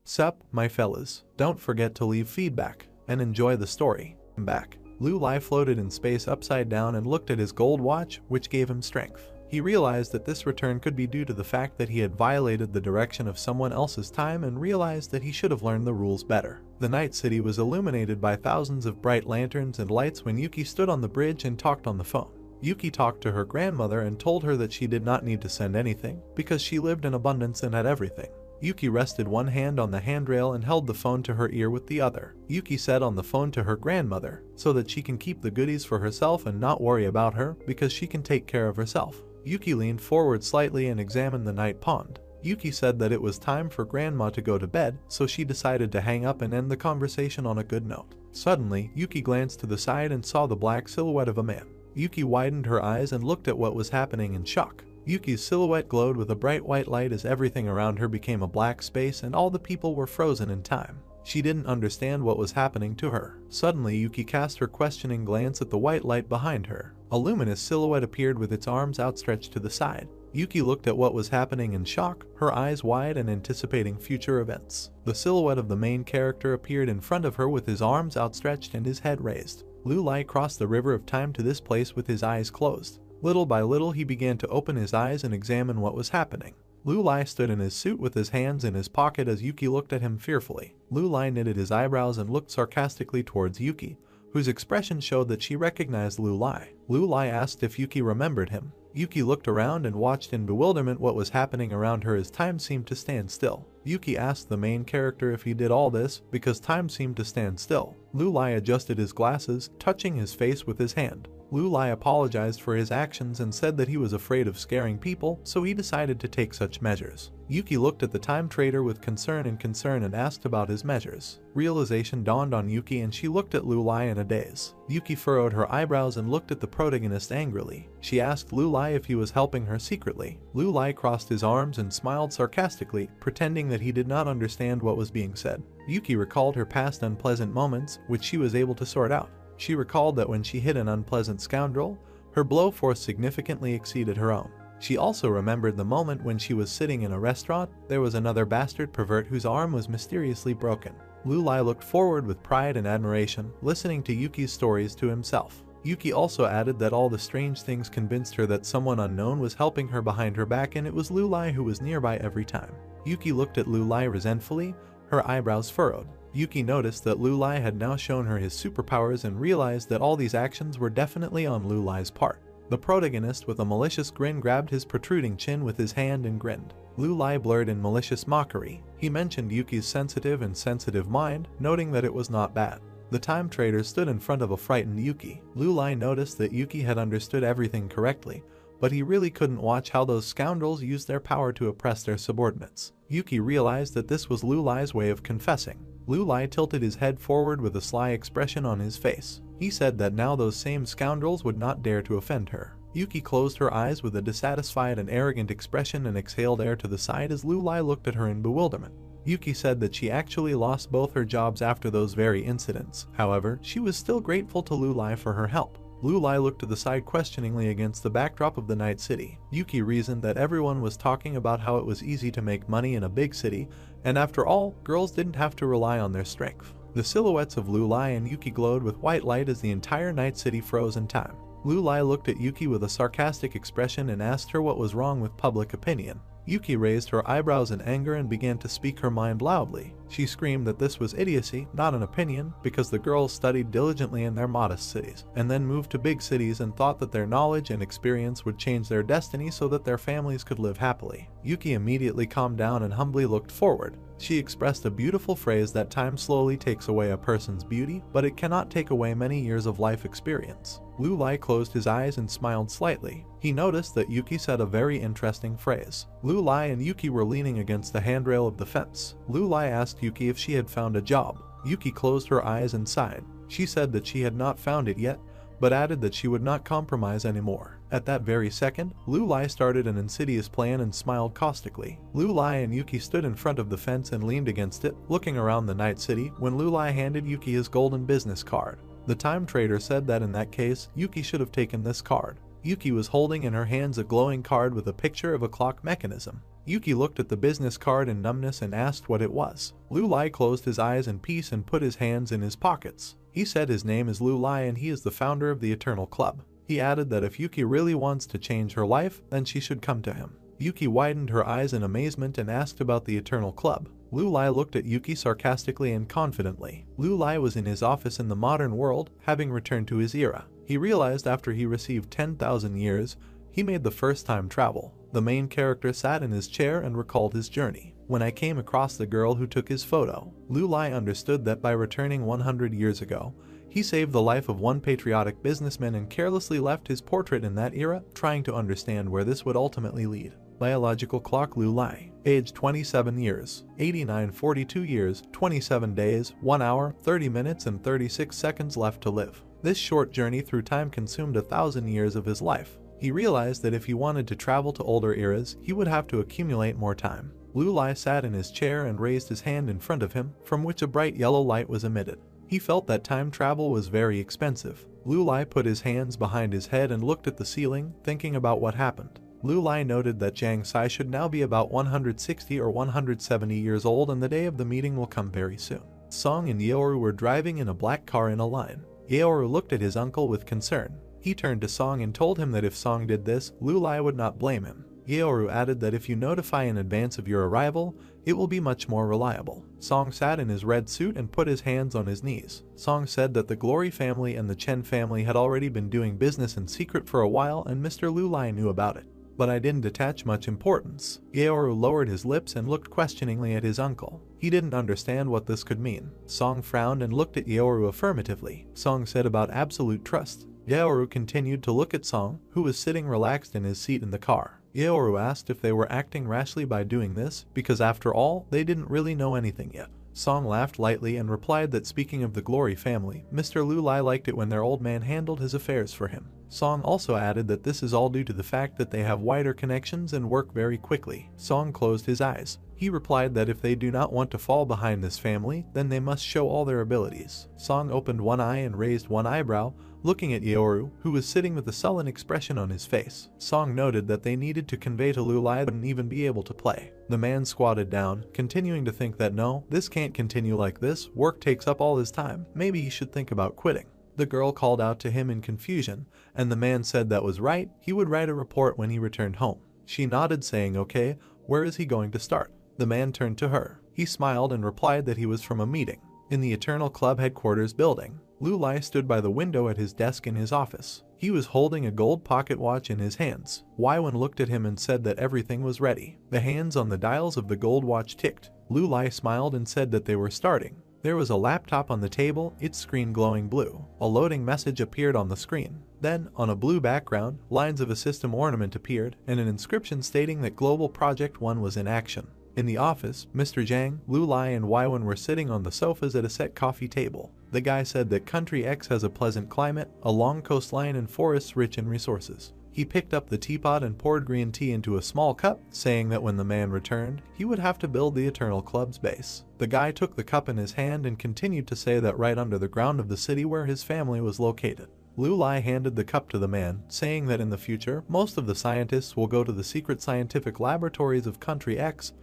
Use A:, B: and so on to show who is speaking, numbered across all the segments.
A: Sup, my fellas, don't forget to leave feedback, and enjoy the story. Back. Lulai floated in space upside down and looked at his gold watch, which gave him strength. He realized that this return could be due to the fact that he had violated the direction of someone else's time and realized that he should have learned the rules better. The night city was illuminated by thousands of bright lanterns and lights when Yuki stood on the bridge and talked on the phone. Yuki talked to her grandmother and told her that she did not need to send anything because she lived in abundance and had everything. Yuki rested one hand on the handrail and held the phone to her ear with the other. Yuki said on the phone to her grandmother so that she can keep the goodies for herself and not worry about her because she can take care of herself. Yuki leaned forward slightly and examined the night pond. Yuki said that it was time for grandma to go to bed, so she decided to hang up and end the conversation on a good note. Suddenly, Yuki glanced to the side and saw the black silhouette of a man. Yuki widened her eyes and looked at what was happening in shock. Yuki's silhouette glowed with a bright white light as everything around her became a black space and all the people were frozen in time. She didn't understand what was happening to her. Suddenly, Yuki cast her questioning glance at the white light behind her. A luminous silhouette appeared with its arms outstretched to the side. Yuki looked at what was happening in shock, her eyes wide and anticipating future events. The silhouette of the main character appeared in front of her with his arms outstretched and his head raised. Lulai crossed the river of time to this place with his eyes closed. Little by little he began to open his eyes and examine what was happening. Lulai stood in his suit with his hands in his pocket as Yuki looked at him fearfully. Lulai knitted his eyebrows and looked sarcastically towards Yuki, whose expression showed that she recognized Lulai. Lulai asked if Yuki remembered him. Yuki looked around and watched in bewilderment what was happening around her as time seemed to stand still. Yuki asked the main character if he did all this because time seemed to stand still. Lulai adjusted his glasses, touching his face with his hand. Lulai apologized for his actions and said that he was afraid of scaring people, so he decided to take such measures. Yuki looked at the time trader with concern and asked about his measures. Realization dawned on Yuki and she looked at Lulai in a daze. Yuki furrowed her eyebrows and looked at the protagonist angrily. She asked Lulai if he was helping her secretly. Lulai crossed his arms and smiled sarcastically, pretending that he did not understand what was being said. Yuki recalled her past unpleasant moments, which she was able to sort out. She recalled that when she hit an unpleasant scoundrel, her blow force significantly exceeded her own. She also remembered the moment when she was sitting in a restaurant, there was another bastard pervert whose arm was mysteriously broken. Lulai looked forward with pride and admiration, listening to Yuki's stories to himself. Yuki also added that all the strange things convinced her that someone unknown was helping her behind her back and it was Lulai who was nearby every time. Yuki looked at Lulai resentfully, her eyebrows furrowed. Yuki noticed that Lulai had now shown her his superpowers and realized that all these actions were definitely on Lulai's part. The protagonist with a malicious grin grabbed his protruding chin with his hand and grinned. Lulai blurred in malicious mockery. He mentioned Yuki's sensitive mind, noting that it was not bad. The time trader stood in front of a frightened Yuki. Lulai noticed that Yuki had understood everything correctly, but he really couldn't watch how those scoundrels used their power to oppress their subordinates. Yuki realized that this was Lulai's way of confessing. Lulai tilted his head forward with a sly expression on his face. He said that now those same scoundrels would not dare to offend her. Yuki closed her eyes with a dissatisfied and arrogant expression and exhaled air to the side as Lulai looked at her in bewilderment. Yuki said that she actually lost both her jobs after those very incidents. However, she was still grateful to Lulai for her help. Lulai looked to the side questioningly against the backdrop of the night city. Yuki reasoned that everyone was talking about how it was easy to make money in a big city, and after all, girls didn't have to rely on their strength. The silhouettes of Lulai and Yuki glowed with white light as the entire night city froze in time. Lulai looked at Yuki with a sarcastic expression and asked her what was wrong with public opinion. Yuki raised her eyebrows in anger and began to speak her mind loudly. She screamed that this was idiocy, not an opinion, because the girls studied diligently in their modest cities, and then moved to big cities and thought that their knowledge and experience would change their destiny so that their families could live happily. Yuki immediately calmed down and humbly looked forward. She expressed a beautiful phrase that time slowly takes away a person's beauty, but it cannot take away many years of life experience. Lulai closed his eyes and smiled slightly. He noticed that Yuki said a very interesting phrase. Lulai and Yuki were leaning against the handrail of the fence. Lulai asked Yuki if she had found a job. Yuki closed her eyes and sighed. She said that she had not found it yet, but added that she would not compromise anymore. At that very second, Lulai started an insidious plan and smiled caustically. Lulai and Yuki stood in front of the fence and leaned against it, looking around the night city, when Lulai handed Yuki his golden business card. The time trader said that in that case, Yuki should have taken this card. Yuki was holding in her hands a glowing card with a picture of a clock mechanism. Yuki looked at the business card in numbness and asked what it was. Lu Lai closed his eyes in peace and put his hands in his pockets. He said his name is Lu Lai and he is the founder of the Eternal Club. He added that if Yuki really wants to change her life, then she should come to him. Yuki widened her eyes in amazement and asked about the Eternal Club. Lu Lai looked at Yuki sarcastically and confidently. Lu Lai was in his office in the modern world, having returned to his era. He realized after he received 10,000 years, he made the first time travel. The main character sat in his chair and recalled his journey. When I came across the girl who took his photo, Lu Lai understood that by returning 100 years ago, he saved the life of one patriotic businessman and carelessly left his portrait in that era, trying to understand where this would ultimately lead. Biological clock Lu Lai. Age 27 years, 89 42 years, 27 days, 1 hour, 30 minutes and 36 seconds left to live. This short journey through time consumed 1,000 years of his life. He realized that if he wanted to travel to older eras, he would have to accumulate more time. Lu Lai sat in his chair and raised his hand in front of him, from which a bright yellow light was emitted. He felt that time travel was very expensive. Lu Lai put his hands behind his head and looked at the ceiling, thinking about what happened. Lu Lai noted that Jiang Sai should now be about 160 or 170 years old and the day of the meeting will come very soon. Song and Yeoru were driving in a black car in a line. Yeoru looked at his uncle with concern. He turned to Song and told him that if Song did this, Lu Lai would not blame him. Yeoru added that if you notify in advance of your arrival, it will be much more reliable. Song sat in his red suit and put his hands on his knees. Song said that the Glory family and the Chen family had already been doing business in secret for a while and Mr. Lu Lai knew about it. But I didn't attach much importance. Yeoru lowered his lips and looked questioningly at his uncle. He didn't understand what this could mean. Song frowned and looked at Yeoru affirmatively. Song said about absolute trust. Yeoru continued to look at Song, who was sitting relaxed in his seat in the car. Yeoru asked if they were acting rashly by doing this, because after all, they didn't really know anything yet. Song laughed lightly and replied that speaking of the Glory family, Mr. Lu Lai liked it when their old man handled his affairs for him. Song also added that this is all due to the fact that they have wider connections and work very quickly. Song closed his eyes. He replied that if they do not want to fall behind this family, then they must show all their abilities. Song opened one eye and raised one eyebrow, looking at Yeoru, who was sitting with a sullen expression on his face. Song noted that they needed to convey to Lu Lai wouldn't even be able to play. The man squatted down, continuing to think that no, this can't continue like this, work takes up all his time, maybe he should think about quitting. The girl called out to him in confusion, and the man said that was right, he would write a report when he returned home. She nodded saying okay, where is he going to start? The man turned to her. He smiled and replied that he was from a meeting in the Eternal Club headquarters building. Lu Lai stood by the window at his desk in his office. He was holding a gold pocket watch in his hands. Waiwen looked at him and said that everything was ready. The hands on the dials of the gold watch ticked. Lu Lai smiled and said that they were starting. There was a laptop on the table, its screen glowing blue. A loading message appeared on the screen. Then, on a blue background, lines of a system ornament appeared, and an inscription stating that Global Project 1 was in action. In the office, Mr. Jiang, Lu Lai and Waiwen were sitting on the sofas at a set coffee table. The guy said that Country X has a pleasant climate, a long coastline and forests rich in resources. He picked up the teapot and poured green tea into a small cup, saying that when the man returned, he would have to build the Eternal Club's base. The guy took the cup in his hand and continued to say that right under the ground of the city where his family was located. Lu Lai handed the cup to the man, saying that in the future, most of the scientists will go to the secret scientific laboratories of Country X,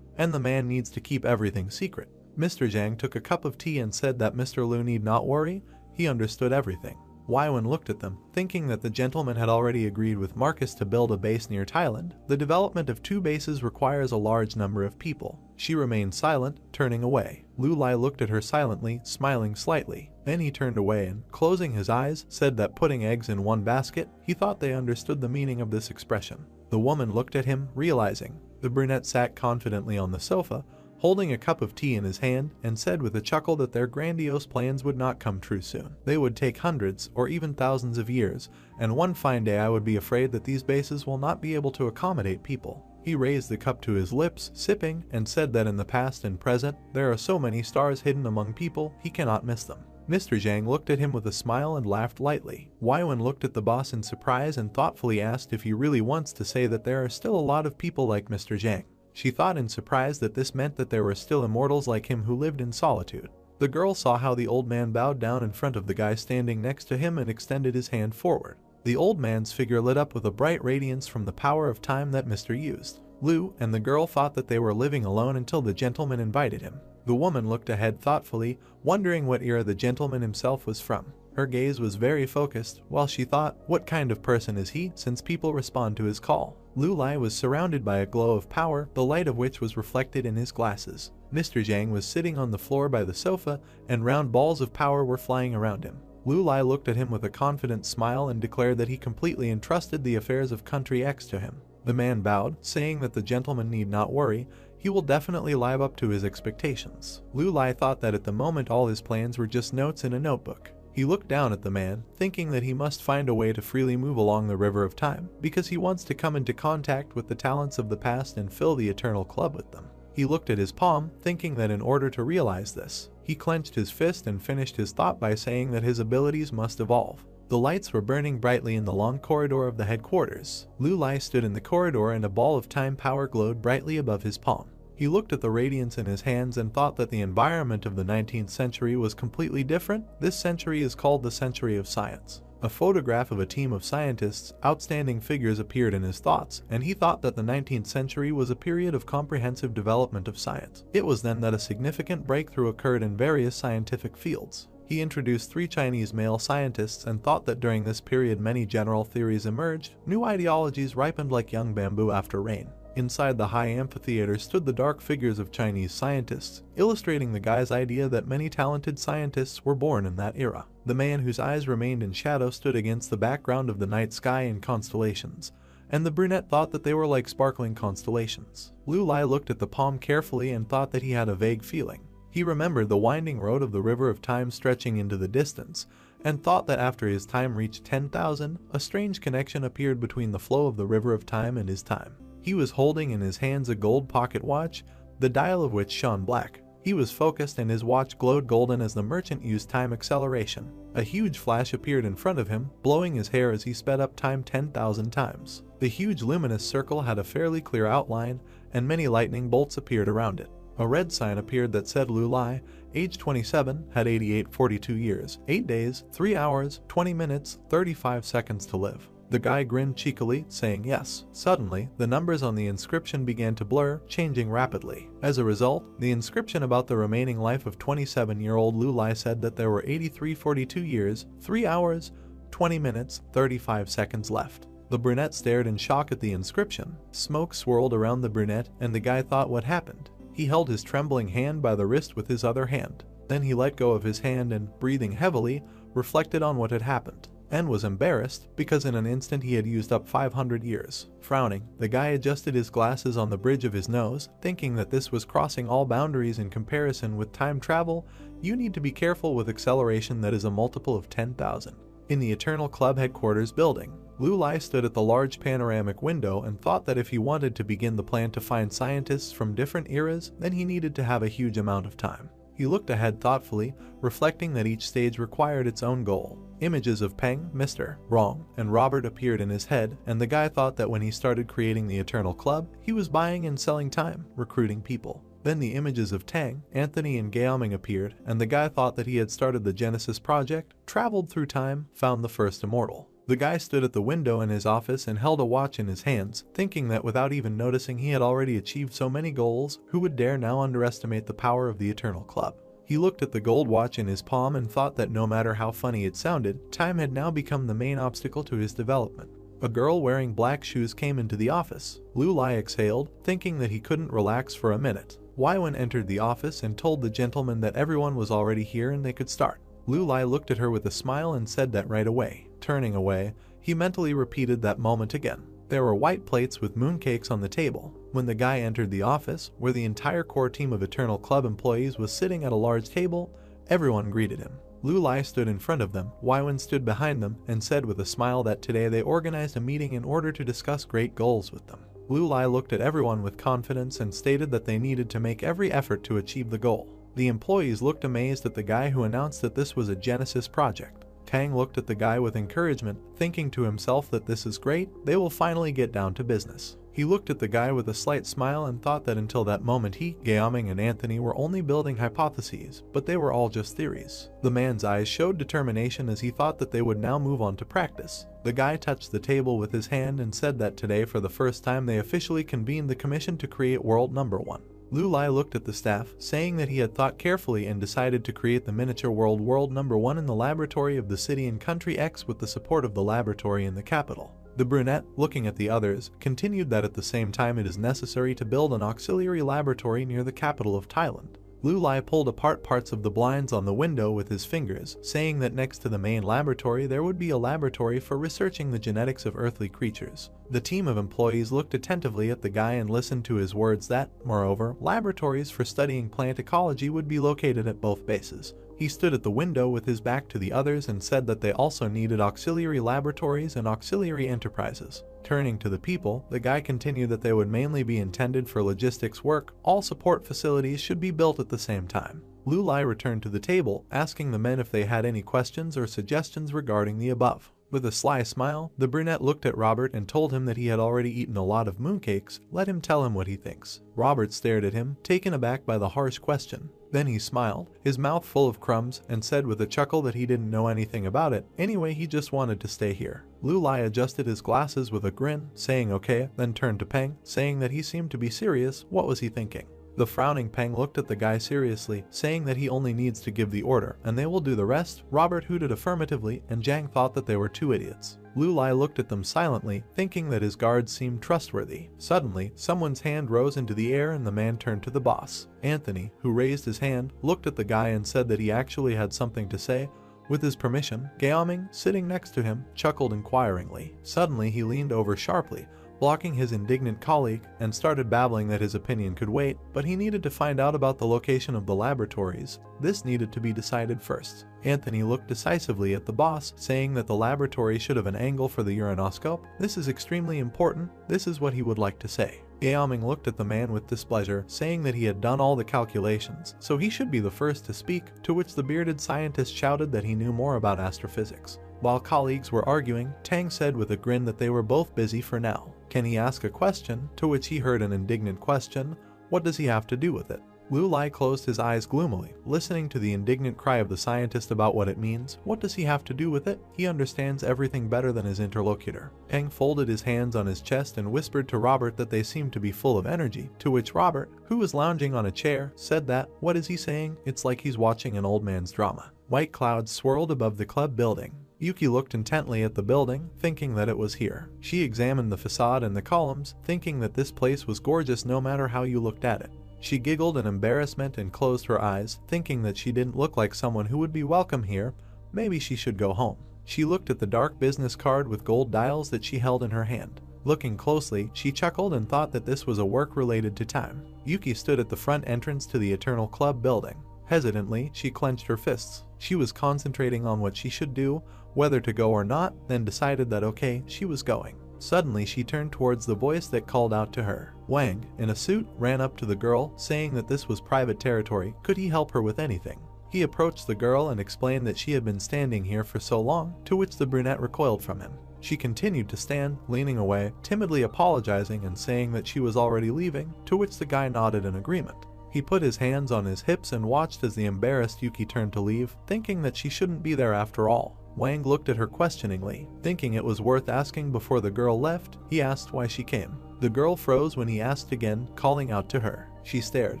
A: and the man needs to keep everything secret. Mr. Jiang took a cup of tea and said that Mr. Lu need not worry, he understood everything. Waiwen looked at them, thinking that the gentleman had already agreed with Marcus to build a base near Thailand. The development of 2 bases requires a large number of people. She remained silent, turning away. Lu Lai looked at her silently, smiling slightly. Then he turned away and, closing his eyes, said that putting eggs in one basket, he thought they understood the meaning of this expression. The woman looked at him, realizing. The brunette sat confidently on the sofa, holding a cup of tea in his hand, and said with a chuckle that their grandiose plans would not come true soon. They would take hundreds or even thousands of years, and one fine day I would be afraid that these bases will not be able to accommodate people. He raised the cup to his lips, sipping, and said that in the past and present, there are so many stars hidden among people, he cannot miss them. Mr. Jiang looked at him with a smile and laughed lightly. Waiwen looked at the boss in surprise and thoughtfully asked if he really wants to say that there are still a lot of people like Mr. Jiang. She thought in surprise that this meant that there were still immortals like him who lived in solitude. The girl saw how the old man bowed down in front of the guy standing next to him and extended his hand forward. The old man's figure lit up with a bright radiance from the power of time that Mr. used. Lu and the girl thought that they were living alone until the gentleman invited him. The woman looked ahead thoughtfully, wondering what era the gentleman himself was from. Her gaze was very focused, while she thought, what kind of person is he, since people respond to his call? Lu Lai was surrounded by a glow of power, the light of which was reflected in his glasses. Mr. Zhang was sitting on the floor by the sofa, and round balls of power were flying around him. Lu Lai looked at him with a confident smile and declared that he completely entrusted the affairs of Country X to him. The man bowed, saying that the gentleman need not worry, he will definitely live up to his expectations. Lu Lai thought that at the moment all his plans were just notes in a notebook. He looked down at the man, thinking that he must find a way to freely move along the river of time, because he wants to come into contact with the talents of the past and fill the Eternal Club with them. He looked at his palm, thinking that in order to realize this, he clenched his fist and finished his thought by saying that his abilities must evolve. The lights were burning brightly in the long corridor of the headquarters. Lu Lai stood in the corridor and a ball of time power glowed brightly above his palm. He looked at the radiance in his hands and thought that the environment of the 19th century was completely different. This century is called the Century of Science. A photograph of a team of scientists, outstanding figures appeared in his thoughts, and he thought that the 19th century was a period of comprehensive development of science. It was then that a significant breakthrough occurred in various scientific fields. He introduced 3 Chinese male scientists and thought that during this period many general theories emerged, new ideologies ripened like young bamboo after rain. Inside the high amphitheater stood the dark figures of Chinese scientists, illustrating the guy's idea that many talented scientists were born in that era. The man whose eyes remained in shadow stood against the background of the night sky and constellations, and the brunette thought that they were like sparkling constellations. Lu Lai looked at the palm carefully and thought that he had a vague feeling. He remembered the winding road of the river of time stretching into the distance, and thought that after his time reached 10,000, a strange connection appeared between the flow of the river of time and his time. He was holding in his hands a gold pocket watch, the dial of which shone black. He was focused and his watch glowed golden as the merchant used time acceleration. A huge flash appeared in front of him, blowing his hair as he sped up time 10,000 times. The huge luminous circle had a fairly clear outline, and many lightning bolts appeared around it. A red sign appeared that said Lu Lai, age 27, had 42 years, 8 days, 3 hours, 20 minutes, 35 seconds to live. The guy grinned cheekily, saying yes. Suddenly, the numbers on the inscription began to blur, changing rapidly. As a result, the inscription about the remaining life of 27-year-old Lu Lai said that there were 42 years, 3 hours, 20 minutes, 35 seconds left. The brunette stared in shock at the inscription. Smoke swirled around the brunette, and the guy thought what happened. He held his trembling hand by the wrist with his other hand. Then he let go of his hand and, breathing heavily, reflected on what had happened, and was embarrassed because in an instant he had used up 500 years. Frowning, the guy adjusted his glasses on the bridge of his nose, thinking that this was crossing all boundaries in comparison with time travel. You need to be careful with acceleration that is a multiple of 10,000. In the Eternal Club headquarters building, Lu Lai stood at the large panoramic window and thought that if he wanted to begin the plan to find scientists from different eras, then he needed to have a huge amount of time. He looked ahead thoughtfully, reflecting that each stage required its own goal. Images of Peng, Mr. Wrong, and Robert appeared in his head, and the guy thought that when he started creating the Eternal Club, he was buying and selling time, recruiting people. Then the images of Tang, Anthony, and Gaoming appeared, and the guy thought that he had started the Genesis project, traveled through time, found the first immortal. The guy stood at the window in his office and held a watch in his hands, thinking that without even noticing he had already achieved so many goals, who would dare now underestimate the power of the Eternal Club? He looked at the gold watch in his palm and thought that no matter how funny it sounded, time had now become the main obstacle to his development. A girl wearing black shoes came into the office. Lu Lai exhaled, thinking that he couldn't relax for a minute. Waiwen entered the office and told the gentleman that everyone was already here and they could start. Lu Lai looked at her with a smile and said that right away. Turning away, he mentally repeated that moment again. There were white plates with mooncakes on the table. When the guy entered the office, where the entire core team of Eternal Club employees was sitting at a large table, everyone greeted him. Lu Lai stood in front of them, Waiwen stood behind them, and said with a smile that today they organized a meeting in order to discuss great goals with them. Lu Lai looked at everyone with confidence and stated that they needed to make every effort to achieve the goal. The employees looked amazed at the guy who announced that this was a Genesis project. Tang looked at the guy with encouragement, thinking to himself that this is great, they will finally get down to business. He looked at the guy with a slight smile and thought that until that moment he, Gaoming, and Anthony were only building hypotheses, but they were all just theories. The man's eyes showed determination as he thought that they would now move on to practice. The guy touched the table with his hand and said that today for the first time they officially convened the commission to create world number 1. Lu Lai looked at the staff, saying that he had thought carefully and decided to create the miniature world number 1 in the laboratory of the city in Country X with the support of the laboratory in the capital. The brunette, looking at the others, continued that at the same time it is necessary to build an auxiliary laboratory near the capital of Thailand. Lu Lai pulled apart parts of the blinds on the window with his fingers, saying that next to the main laboratory there would be a laboratory for researching the genetics of earthly creatures. The team of employees looked attentively at the guy and listened to his words that, moreover, laboratories for studying plant ecology would be located at both bases. He stood at the window with his back to the others and said that they also needed auxiliary laboratories and auxiliary enterprises. Turning to the people, the guy continued that they would mainly be intended for logistics work. All support facilities should be built at the same time. Lu Lai returned to the table, asking the men if they had any questions or suggestions regarding the above. With a sly smile, the brunette looked at Robert and told him that he had already eaten a lot of mooncakes. Let him tell him what he thinks. Robert stared at him, taken aback by the harsh question. Then he smiled, his mouth full of crumbs, and said with a chuckle that he didn't know anything about it. Anyway, he just wanted to stay here. Lu Lai adjusted his glasses with a grin, saying okay, then turned to Peng, saying that he seemed to be serious. What was he thinking? The frowning Peng looked at the guy seriously, saying that he only needs to give the order, and they will do the rest. Robert hooted affirmatively, and Zhang thought that they were two idiots. Lu Lai looked at them silently, thinking that his guards seemed trustworthy. Suddenly, someone's hand rose into the air and the man turned to the boss. Anthony, who raised his hand, looked at the guy and said that he actually had something to say. With his permission, Gaoming, sitting next to him, chuckled inquiringly. Suddenly, he leaned over sharply, blocking his indignant colleague, and started babbling that his opinion could wait, but he needed to find out about the location of the laboratories. This needed to be decided first. Anthony looked decisively at the boss, saying that the laboratory should have an angle for the uranoscope. This is extremely important. This is what he would like to say. Gaoming looked at the man with displeasure, saying that he had done all the calculations, so he should be the first to speak, to which the bearded scientist shouted that he knew more about astrophysics. While colleagues were arguing, Tang said with a grin that they were both busy for now. Can he ask a question? To which he heard an indignant question. What does he have to do with it? Lu Lai closed his eyes gloomily, listening to the indignant cry of the scientist about what it means. What does he have to do with it? He understands everything better than his interlocutor. Tang folded his hands on his chest and whispered to Robert that they seemed to be full of energy, to which Robert, who was lounging on a chair, said that, what is he saying? It's like he's watching an old man's drama. White clouds swirled above the club building. Yuki looked intently at the building, thinking that it was here. She examined the facade and the columns, thinking that this place was gorgeous no matter how you looked at it. She giggled in embarrassment and closed her eyes, thinking that she didn't look like someone who would be welcome here. Maybe she should go home. She looked at the dark business card with gold dials that she held in her hand. Looking closely, she chuckled and thought that this was a work related to time. Yuki stood at the front entrance to the Eternal Club building. Hesitantly, she clenched her fists. She was concentrating on what she should do, whether to go or not, then decided that okay, she was going. Suddenly, she turned towards the voice that called out to her. Wang, in a suit, ran up to the girl, saying that this was private territory. Could he help her with anything? He approached the girl and explained that she had been standing here for so long, to which the brunette recoiled from him. She continued to stand, leaning away, timidly apologizing and saying that she was already leaving, to which the guy nodded in agreement. He put his hands on his hips and watched as the embarrassed Yuki turned to leave, thinking that she shouldn't be there after all. Wang looked at her questioningly, thinking it was worth asking before the girl left. He asked why she came. The girl froze when he asked again, calling out to her. She stared,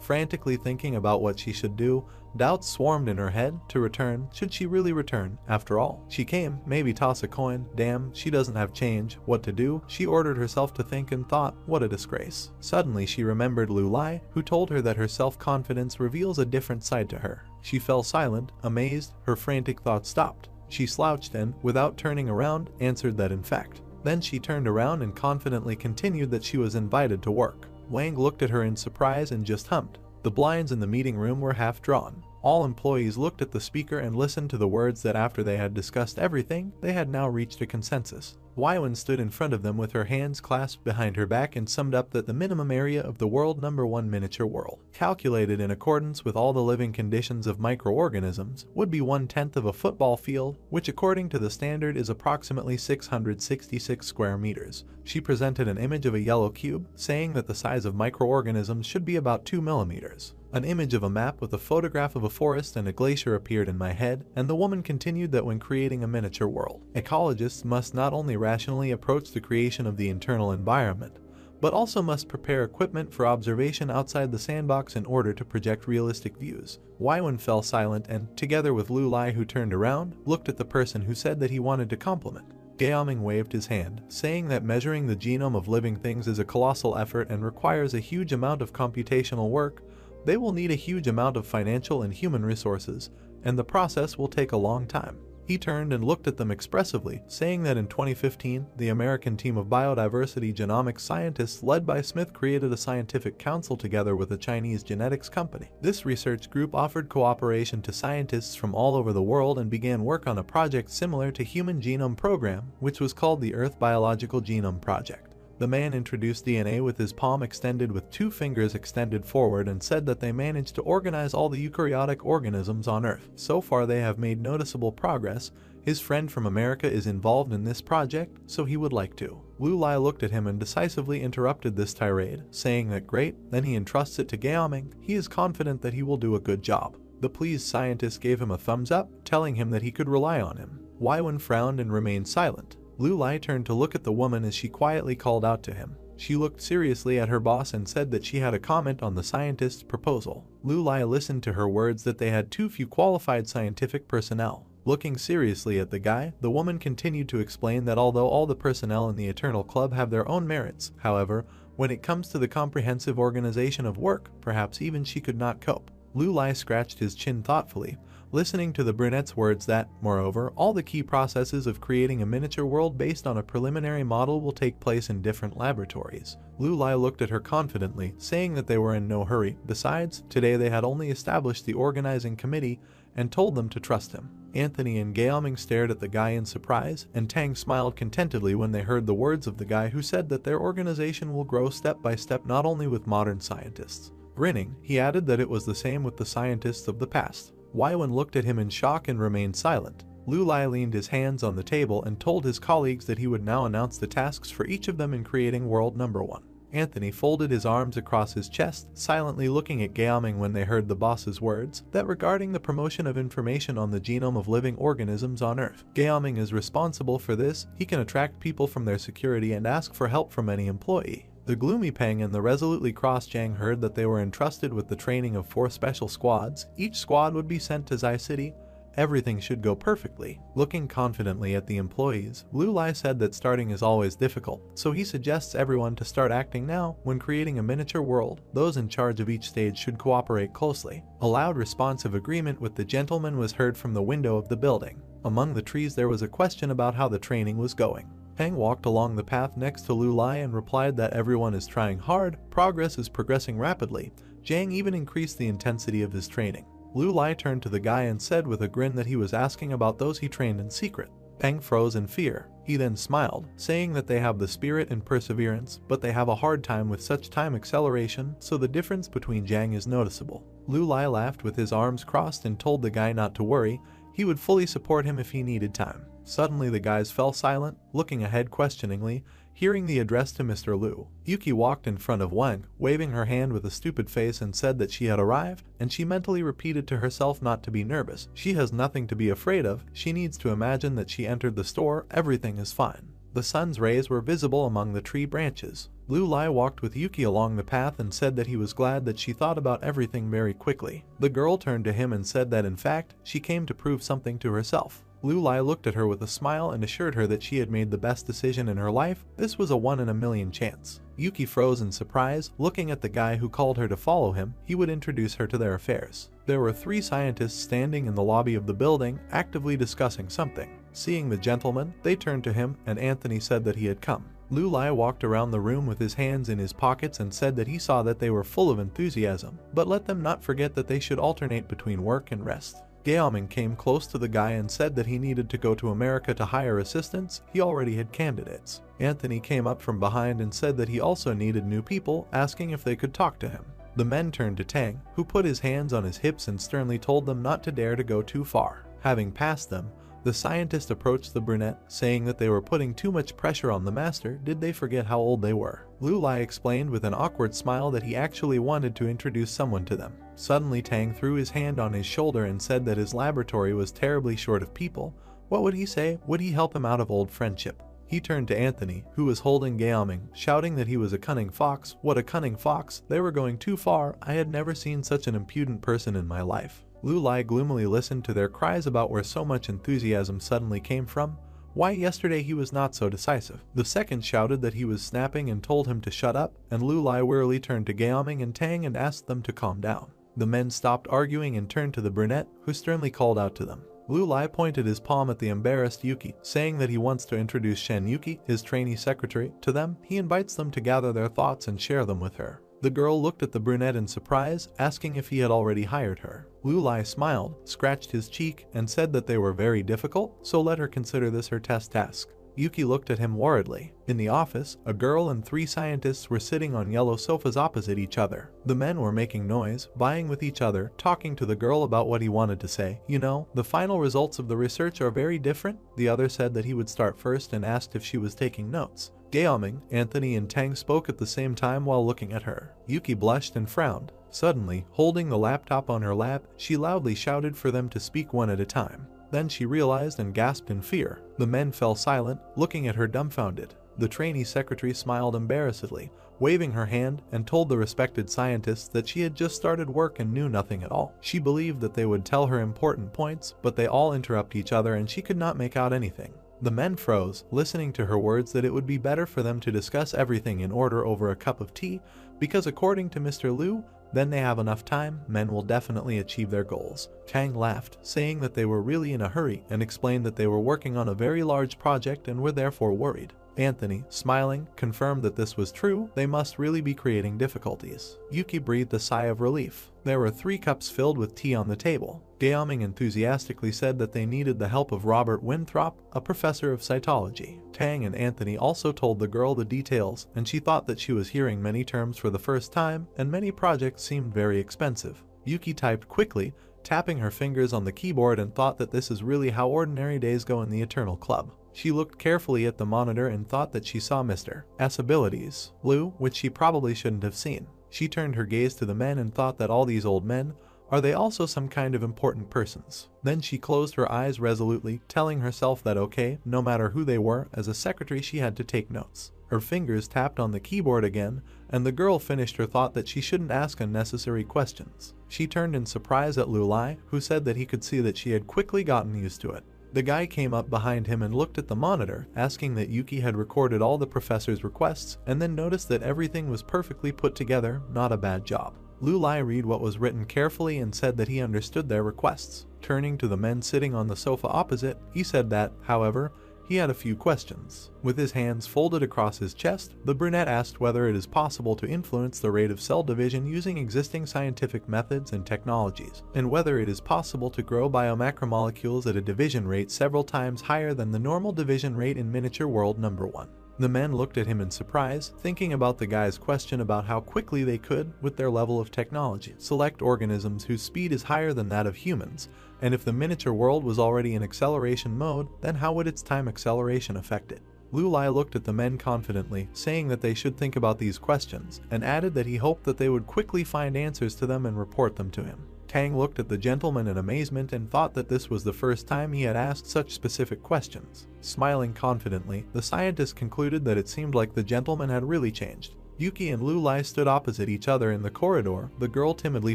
A: frantically thinking about what she should do. Doubts swarmed in her head. To return, should she really return? After all, she came, maybe toss a coin. Damn, she doesn't have change. What to do? She ordered herself to think and thought, what a disgrace. Suddenly she remembered Lu Lai, who told her that her self-confidence reveals a different side to her. She fell silent, amazed. Her frantic thoughts stopped. She slouched and, without turning around, answered that in fact. Then she turned around and confidently continued that she was invited to work. Wang looked at her in surprise and just hummed. The blinds in the meeting room were half drawn. All employees looked at the speaker and listened to the words that after they had discussed everything, they had now reached a consensus. Waiwen stood in front of them with her hands clasped behind her back and summed up that the minimum area of the world #1 miniature world, calculated in accordance with all the living conditions of microorganisms, would be 1/10 of a football field, which according to the standard is approximately 666 square meters. She presented an image of a yellow cube, saying that the size of microorganisms should be about 2 millimeters. An image of a map with a photograph of a forest and a glacier appeared in my head, and the woman continued that when creating a miniature world, ecologists must not only rationally approach the creation of the internal environment, but also must prepare equipment for observation outside the sandbox in order to project realistic views. Waiwen fell silent and, together with Lu Lai who turned around, looked at the person who said that he wanted to compliment. Gaoming waved his hand, saying that measuring the genome of living things is a colossal effort and requires a huge amount of computational work. They will need a huge amount of financial and human resources, and the process will take a long time. He turned and looked at them expressively, saying that in 2015, the American team of biodiversity genomics scientists led by Smith created a scientific council together with a Chinese genetics company. This research group offered cooperation to scientists from all over the world and began work on a project similar to Human Genome Program, which was called the Earth Biological Genome Project. The man introduced DNA with his palm extended with 2 fingers extended forward and said that they managed to organize all the eukaryotic organisms on Earth. So far they have made noticeable progress. His friend from America is involved in this project, so he would like to. Lu Lai looked at him and decisively interrupted this tirade, saying that great, then he entrusts it to Gaoming. He is confident that he will do a good job. The pleased scientist gave him a thumbs up, telling him that he could rely on him. Waiwen frowned and remained silent. Lu Lai turned to look at the woman as she quietly called out to him. She looked seriously at her boss and said that she had a comment on the scientist's proposal. Lu Lai listened to her words that they had too few qualified scientific personnel. Looking seriously at the guy, the woman continued to explain that although all the personnel in the Eternal Club have their own merits, however, when it comes to the comprehensive organization of work, perhaps even she could not cope. Lu Lai scratched his chin thoughtfully, listening to the brunette's words that, moreover, all the key processes of creating a miniature world based on a preliminary model will take place in different laboratories. Lu Lai looked at her confidently, saying that they were in no hurry. Besides, today they had only established the organizing committee and told them to trust him. Anthony and Gaoming stared at the guy in surprise, and Tang smiled contentedly when they heard the words of the guy who said that their organization will grow step by step not only with modern scientists. Grinning, he added that it was the same with the scientists of the past. Waiwen looked at him in shock and remained silent. Lu Lai leaned his hands on the table and told his colleagues that he would now announce the tasks for each of them in creating world #1. Anthony folded his arms across his chest, silently looking at Gaoming when they heard the boss's words, that regarding the promotion of information on the genome of living organisms on Earth. Gaoming is responsible for this. He can attract people from their security and ask for help from any employee. The gloomy Peng and the resolutely crossed Zhang heard that they were entrusted with the training of 4 special squads. Each squad would be sent to Zai City. Everything should go perfectly. Looking confidently at the employees, Lu Lai said that starting is always difficult, so he suggests everyone to start acting now. When creating a miniature world, those in charge of each stage should cooperate closely. A loud response of agreement with the gentleman was heard from the window of the building. Among the trees there was a question about how the training was going. Peng walked along the path next to Lu Lai and replied that everyone is trying hard, progress is progressing rapidly. Zhang even increased the intensity of his training. Lu Lai turned to the guy and said with a grin that he was asking about those he trained in secret. Peng froze in fear. He then smiled, saying that they have the spirit and perseverance, but they have a hard time with such time acceleration, so the difference between Zhang is noticeable. Lu Lai laughed with his arms crossed and told the guy not to worry, he would fully support him if he needed time. Suddenly the guys fell silent, looking ahead questioningly, hearing the address to Mr. Lu. Yuki walked in front of Wang, waving her hand with a stupid face and said that she had arrived, and she mentally repeated to herself not to be nervous. She has nothing to be afraid of, she needs to imagine that she entered the store, everything is fine. The sun's rays were visible among the tree branches. Lu Lai walked with Yuki along the path and said that he was glad that she thought about everything very quickly. The girl turned to him and said that in fact, she came to prove something to herself. Lu Lai looked at her with a smile and assured her that she had made the best decision in her life. This was a 1 in a million chance. Yuki froze in surprise, looking at the guy who called her to follow him. He would introduce her to their affairs. There were 3 scientists standing in the lobby of the building, actively discussing something. Seeing the gentleman, they turned to him, and Anthony said that he had come. Lu Lai walked around the room with his hands in his pockets and said that he saw that they were full of enthusiasm, but let them not forget that they should alternate between work and rest. Gaoming came close to the guy and said that he needed to go to America to hire assistants. He already had candidates. Anthony came up from behind and said that he also needed new people, asking if they could talk to him. The men turned to Tang, who put his hands on his hips and sternly told them not to dare to go too far. Having passed them, the scientist approached the brunette, saying that they were putting too much pressure on the master. Did they forget how old they were? Lu Lai explained with an awkward smile that he actually wanted to introduce someone to them. Suddenly Tang threw his hand on his shoulder and said that his laboratory was terribly short of people. What would he say? Would he help him out of old friendship? He turned to Anthony, who was holding Gaoming, shouting that he was a cunning fox. What a cunning fox! They were going too far. I had never seen such an impudent person in my life. Lu Lai gloomily listened to their cries about where so much enthusiasm suddenly came from. Why, yesterday he was not so decisive. The second shouted that he was snapping and told him to shut up, and Lu Lai wearily turned to Gaoming and Tang and asked them to calm down. The men stopped arguing and turned to the brunette, who sternly called out to them. Lu Lai pointed his palm at the embarrassed Yuki, saying that he wants to introduce Shen Yuki, his trainee secretary, to them. He invites them to gather their thoughts and share them with her. The girl looked at the brunette in surprise, asking if he had already hired her. Lu Lai smiled, scratched his cheek, and said that they were very difficult, so let her consider this her test task. Yuki looked at him worriedly. In the office, a girl and 3 scientists were sitting on yellow sofas opposite each other. The men were making noise, vying with each other, talking to the girl about what he wanted to say. You know, the final results of the research are very different. The other said that he would start first and asked if she was taking notes. Gaoming, Anthony and Tang spoke at the same time while looking at her. Yuki blushed and frowned. Suddenly, holding the laptop on her lap, she loudly shouted for them to speak one at a time. Then she realized and gasped in fear. The men fell silent, looking at her dumbfounded. The trainee secretary smiled embarrassedly, waving her hand, and told the respected scientists that she had just started work and knew nothing at all. She believed that they would tell her important points, but they all interrupt each other and she could not make out anything. The men froze, listening to her words that it would be better for them to discuss everything in order over a cup of tea, because according to Mr. Liu, then they have enough time, men will definitely achieve their goals. Tang laughed, saying that they were really in a hurry, and explained that they were working on a very large project and were therefore worried. Anthony, smiling, confirmed that this was true. They must really be creating difficulties. Yuki breathed a sigh of relief. There were 3 cups filled with tea on the table. Gaoming enthusiastically said that they needed the help of Robert Winthrop, a professor of cytology. Tang and Anthony also told the girl the details, and she thought that she was hearing many terms for the first time, and many projects seemed very expensive. Yuki typed quickly, tapping her fingers on the keyboard, and thought that this is really how ordinary days go in the Eternal Club. She looked carefully at the monitor and thought that she saw Mr. S abilities, Liu, which she probably shouldn't have seen. She turned her gaze to the men and thought that all these old men, are they also some kind of important persons? Then she closed her eyes resolutely, telling herself that okay, no matter who they were, as a secretary she had to take notes. Her fingers tapped on the keyboard again, and the girl finished her thought that she shouldn't ask unnecessary questions. She turned in surprise at Lu Lai, who said that he could see that she had quickly gotten used to it. The guy came up behind him and looked at the monitor, asking that Yuki had recorded all the professor's requests, and then noticed that everything was perfectly put together. Not a bad job. Lu Lai read what was written carefully and said that he understood their requests. Turning to the men sitting on the sofa opposite, he said that, however, he had a few questions. With his hands folded across his chest, the brunette asked whether it is possible to influence the rate of cell division using existing scientific methods and technologies, and whether it is possible to grow biomacromolecules at a division rate several times higher than the normal division rate in miniature world number 1. The men looked at him in surprise, thinking about the guy's question about how quickly they could, with their level of technology, select organisms whose speed is higher than that of humans, and if the miniature world was already in acceleration mode, then how would its time acceleration affect it? Lu Lai looked at the men confidently, saying that they should think about these questions, and added that he hoped that they would quickly find answers to them and report them to him. Tang looked at the gentleman in amazement and thought that this was the first time he had asked such specific questions. Smiling confidently, the scientist concluded that it seemed like the gentleman had really changed. Yuki and Lu Lai stood opposite each other in the corridor. The girl timidly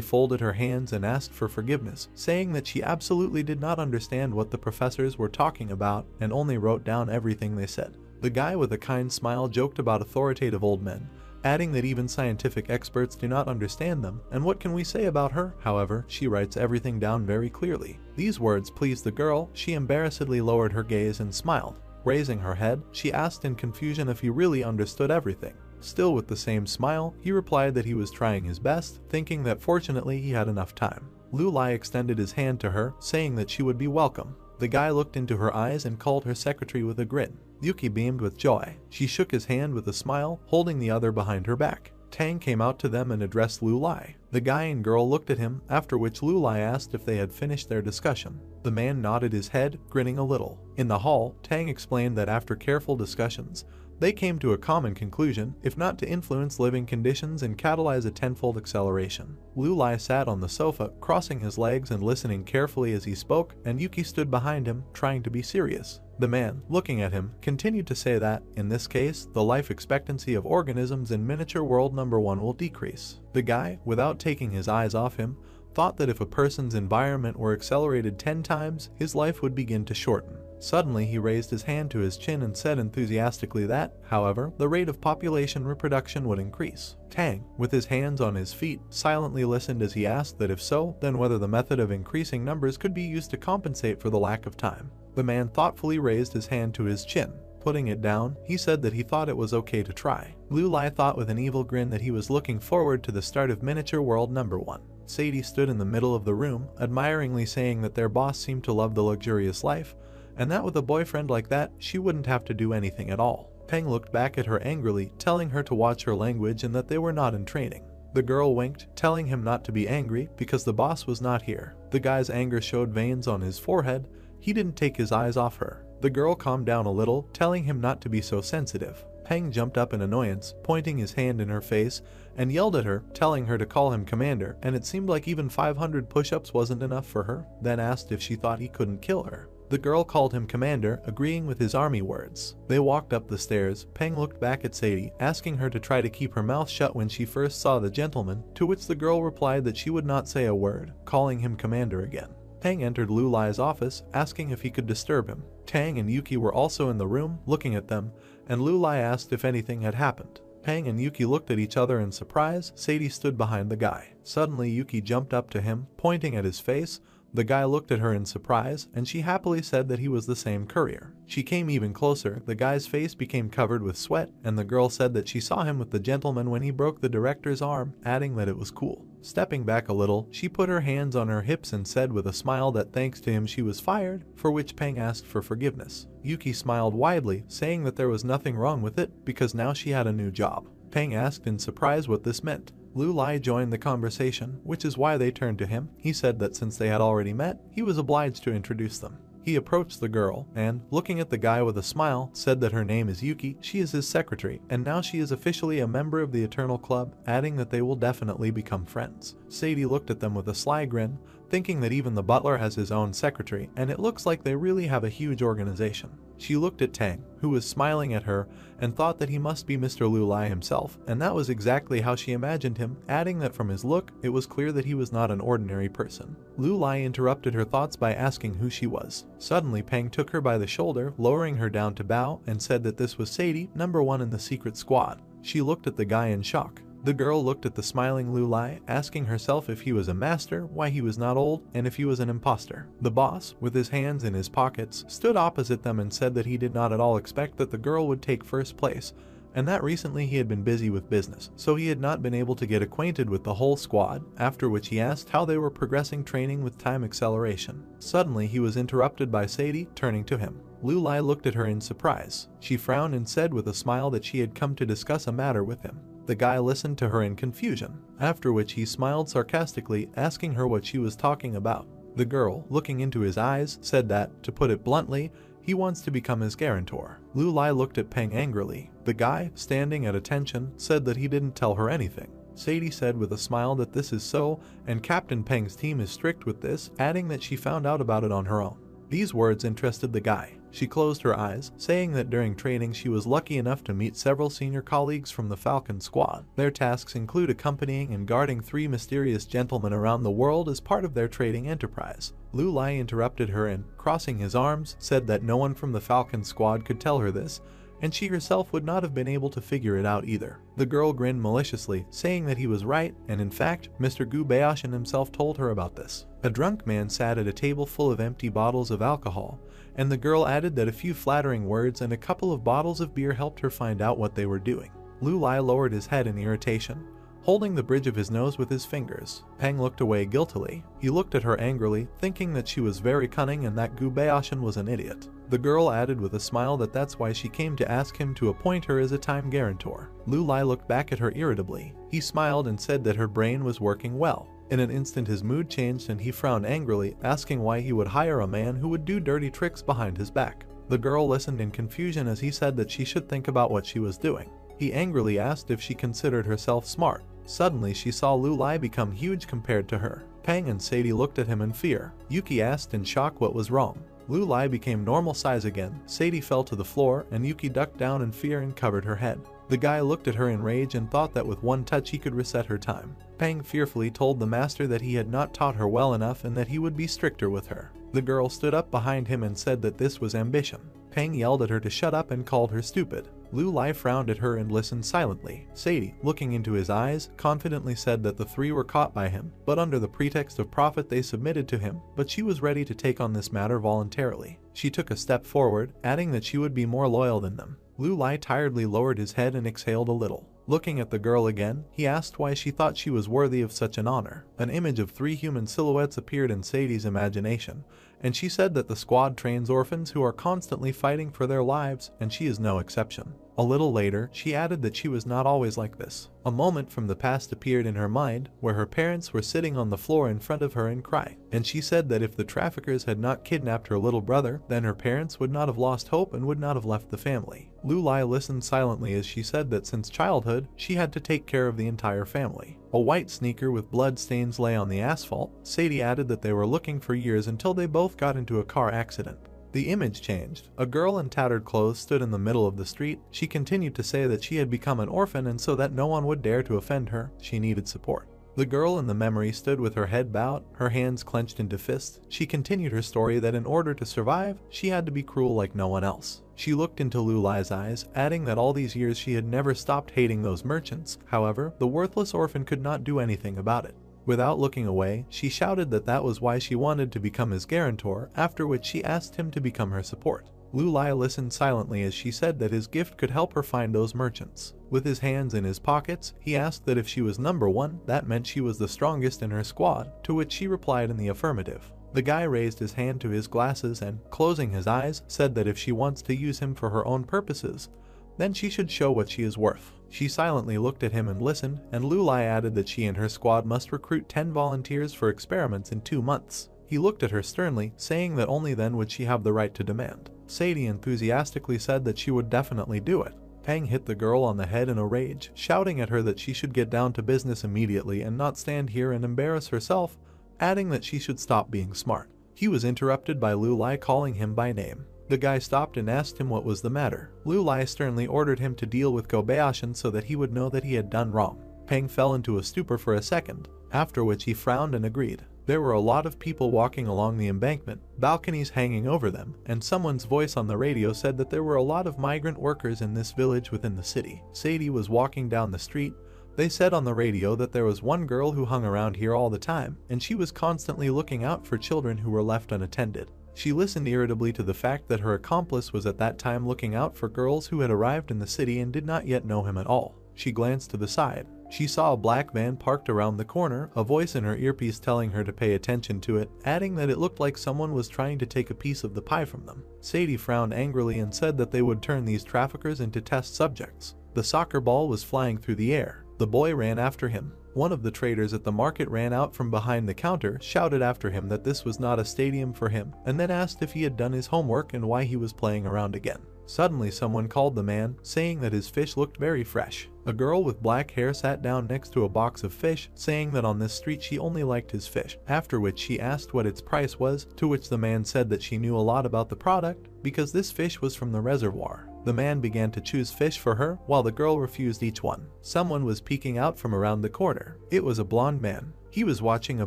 A: folded her hands and asked for forgiveness, saying that she absolutely did not understand what the professors were talking about and only wrote down everything they said. The guy with a kind smile joked about authoritative old men, adding that even scientific experts do not understand them, and what can we say about her? However, she writes everything down very clearly. These words pleased the girl. She embarrassedly lowered her gaze and smiled. Raising her head, she asked in confusion if he really understood everything. Still with the same smile, he replied that he was trying his best, thinking that fortunately he had enough time. Lu Lai extended his hand to her, saying that she would be welcome. The guy looked into her eyes and called her secretary with a grin. Yuki beamed with joy. She shook his hand with a smile, holding the other behind her back. Tang came out to them and addressed Lu Lai. The guy and girl looked at him, after which Lu Lai asked if they had finished their discussion. The man nodded his head, grinning a little. In the hall, Tang explained that after careful discussions, they came to a common conclusion, if not to influence living conditions and catalyze a tenfold acceleration. Lu Lai sat on the sofa, crossing his legs and listening carefully as he spoke, and Yuki stood behind him, trying to be serious. The man, looking at him, continued to say that, in this case, the life expectancy of organisms in miniature world number 1 will decrease. The guy, without taking his eyes off him, thought that if a person's environment were accelerated 10 times, his life would begin to shorten. Suddenly, he raised his hand to his chin and said enthusiastically that, however, the rate of population reproduction would increase. Tang, with his hands on his feet, silently listened as he asked that if so, then whether the method of increasing numbers could be used to compensate for the lack of time. The man thoughtfully raised his hand to his chin. Putting it down, he said that he thought it was okay to try. Lu Lai thought with an evil grin that he was looking forward to the start of miniature world number 1. Sadie stood in the middle of the room, admiringly saying that their boss seemed to love the luxurious life, and that with a boyfriend like that, she wouldn't have to do anything at all. Peng looked back at her angrily, telling her to watch her language and that they were not in training. The girl winked, telling him not to be angry because the boss was not here. The guy's anger showed veins on his forehead. He didn't take his eyes off her. The girl calmed down a little, telling him not to be so sensitive. Peng jumped up in annoyance, pointing his hand in her face, and yelled at her, telling her to call him commander, and it seemed like even 500 push-ups wasn't enough for her, then asked if she thought he couldn't kill her. The girl called him commander, agreeing with his army words. They walked up the stairs. Peng looked back at Sadie, asking her to try to keep her mouth shut when she first saw the gentleman, to which the girl replied that she would not say a word, calling him commander again. Peng entered Lu Lai's office, asking if he could disturb him. Tang and Yuki were also in the room, looking at them, and Lu Lai asked if anything had happened. Peng and Yuki looked at each other in surprise. Sadie stood behind the guy. Suddenly Yuki jumped up to him, pointing at his face. The guy looked at her in surprise, and she happily said that he was the same courier. She came even closer. The guy's face became covered with sweat, and the girl said that she saw him with the gentleman when he broke the director's arm, adding that it was cool. Stepping back a little, she put her hands on her hips and said with a smile that thanks to him she was fired, for which Peng asked for forgiveness. Yuki smiled widely, saying that there was nothing wrong with it because now she had a new job. Peng asked in surprise what this meant. Lu Lai joined the conversation, which is why they turned to him. He said that since they had already met, he was obliged to introduce them. He approached the girl and, looking at the guy with a smile, said that her name is Yuki, she is his secretary, and now she is officially a member of the Eternal Club, adding that they will definitely become friends. Sadie looked at them with a sly grin, thinking that even the butler has his own secretary, and it looks like they really have a huge organization. She looked at Tang, who was smiling at her, and thought that he must be Mr. Lu Lai himself, and that was exactly how she imagined him, adding that from his look, it was clear that he was not an ordinary person. Lu Lai interrupted her thoughts by asking who she was. Suddenly, Peng took her by the shoulder, lowering her down to bow, and said that this was Sadie, number 1 in the secret squad. She looked at the guy in shock. The girl looked at the smiling Lu Lai, asking herself if he was a master, why he was not old, and if he was an imposter. The boss, with his hands in his pockets, stood opposite them and said that he did not at all expect that the girl would take first place, and that recently he had been busy with business, so he had not been able to get acquainted with the whole squad, after which he asked how they were progressing training with time acceleration. Suddenly he was interrupted by Sadie, turning to him. Lu Lai looked at her in surprise. She frowned and said with a smile that she had come to discuss a matter with him. The guy listened to her in confusion, after which he smiled sarcastically, asking her what she was talking about. The girl, looking into his eyes, said that, to put it bluntly, he wants to become his guarantor. Lu Lai looked at Peng angrily. The guy, standing at attention, said that he didn't tell her anything. Sadie said with a smile that this is so, and Captain Peng's team is strict with this, adding that she found out about it on her own. These words interested the guy. She closed her eyes, saying that during training she was lucky enough to meet several senior colleagues from the Falcon Squad. Their tasks include accompanying and guarding 3 mysterious gentlemen around the world as part of their trading enterprise. Lu Lai interrupted her and, crossing his arms, said that no one from the Falcon Squad could tell her this, and she herself would not have been able to figure it out either. The girl grinned maliciously, saying that he was right, and in fact, Mr. Gu Baoshan himself told her about this. A drunk man sat at a table full of empty bottles of alcohol, and the girl added that a few flattering words and a couple of bottles of beer helped her find out what they were doing. Lu Lai lowered his head in irritation, holding the bridge of his nose with his fingers. Peng looked away guiltily. He looked at her angrily, thinking that she was very cunning and that Gu Baoshan was an idiot. The girl added with a smile that that's why she came to ask him to appoint her as a time guarantor. Lu Lai looked back at her irritably. He smiled and said that her brain was working well. In an instant his mood changed and he frowned angrily, asking why he would hire a man who would do dirty tricks behind his back. The girl listened in confusion as he said that she should think about what she was doing. He angrily asked if she considered herself smart. Suddenly she saw Lu Lai become huge compared to her. Peng and Sadie looked at him in fear. Yuki asked in shock what was wrong. Lu Lai became normal size again. Sadie fell to the floor and Yuki ducked down in fear and covered her head. The guy looked at her in rage and thought that with one touch he could reset her time. Peng fearfully told the master that he had not taught her well enough and that he would be stricter with her. The girl stood up behind him and said that this was ambition. Peng yelled at her to shut up and called her stupid. Lu Lai frowned at her and listened silently. Sadie, looking into his eyes, confidently said that the three were caught by him, but under the pretext of profit they submitted to him, but she was ready to take on this matter voluntarily. She took a step forward, adding that she would be more loyal than them. Lu Lai tiredly lowered his head and exhaled a little. Looking at the girl again, he asked why she thought she was worthy of such an honor. An image of 3 human silhouettes appeared in Sadie's imagination, and she said that the squad trains orphans who are constantly fighting for their lives, and she is no exception. A little later, she added that she was not always like this. A moment from the past appeared in her mind, where her parents were sitting on the floor in front of her and crying, and she said that if the traffickers had not kidnapped her little brother, then her parents would not have lost hope and would not have left the family. Lu Lai listened silently as she said that since childhood, she had to take care of the entire family. A white sneaker with blood stains lay on the asphalt. Sadie added that they were looking for years until they both got into a car accident. The image changed. A girl in tattered clothes stood in the middle of the street. She continued to say that she had become an orphan and so that no one would dare to offend her, she needed support. The girl in the memory stood with her head bowed, her hands clenched into fists. She continued her story that in order to survive, she had to be cruel like no one else. She looked into Lu Lai's eyes, adding that all these years she had never stopped hating those merchants. However, the worthless orphan could not do anything about it. Without looking away, she shouted that that was why she wanted to become his guarantor, after which she asked him to become her support. Lu Lai listened silently as she said that his gift could help her find those merchants. With his hands in his pockets, he asked that if she was number 1, that meant she was the strongest in her squad, to which she replied in the affirmative. The guy raised his hand to his glasses and, closing his eyes, said that if she wants to use him for her own purposes, then she should show what she is worth. She silently looked at him and listened, and Lu Lai added that she and her squad must recruit 10 volunteers for experiments in 2 months. He looked at her sternly, saying that only then would she have the right to demand. Sadie enthusiastically said that she would definitely do it. Peng hit the girl on the head in a rage, shouting at her that she should get down to business immediately and not stand here and embarrass herself, adding that she should stop being smart. He was interrupted by Lu Lai calling him by name. The guy stopped and asked him what was the matter. Lu Lai sternly ordered him to deal with Gu Baoshan so that he would know that he had done wrong. Peng fell into a stupor for a second, after which he frowned and agreed. There were a lot of people walking along the embankment, balconies hanging over them, and someone's voice on the radio said that there were a lot of migrant workers in this village within the city. Sadie was walking down the street. They said on the radio that there was one girl who hung around here all the time, and she was constantly looking out for children who were left unattended. She listened irritably to the fact that her accomplice was at that time looking out for girls who had arrived in the city and did not yet know him at all. She glanced to the side. She saw a black van parked around the corner, a voice in her earpiece telling her to pay attention to it, adding that it looked like someone was trying to take a piece of the pie from them. Sadie frowned angrily and said that they would turn these traffickers into test subjects. The soccer ball was flying through the air. The boy ran after him. One of the traders at the market ran out from behind the counter, shouted after him that this was not a stadium for him, and then asked if he had done his homework and why he was playing around again. Suddenly someone called the man, saying that his fish looked very fresh. A girl with black hair sat down next to a box of fish, saying that on this street she only liked his fish, after which she asked what its price was, to which the man said that she knew a lot about the product, because this fish was from the reservoir. The man began to choose fish for her, while the girl refused each one. Someone was peeking out from around the corner. It was a blonde man. He was watching a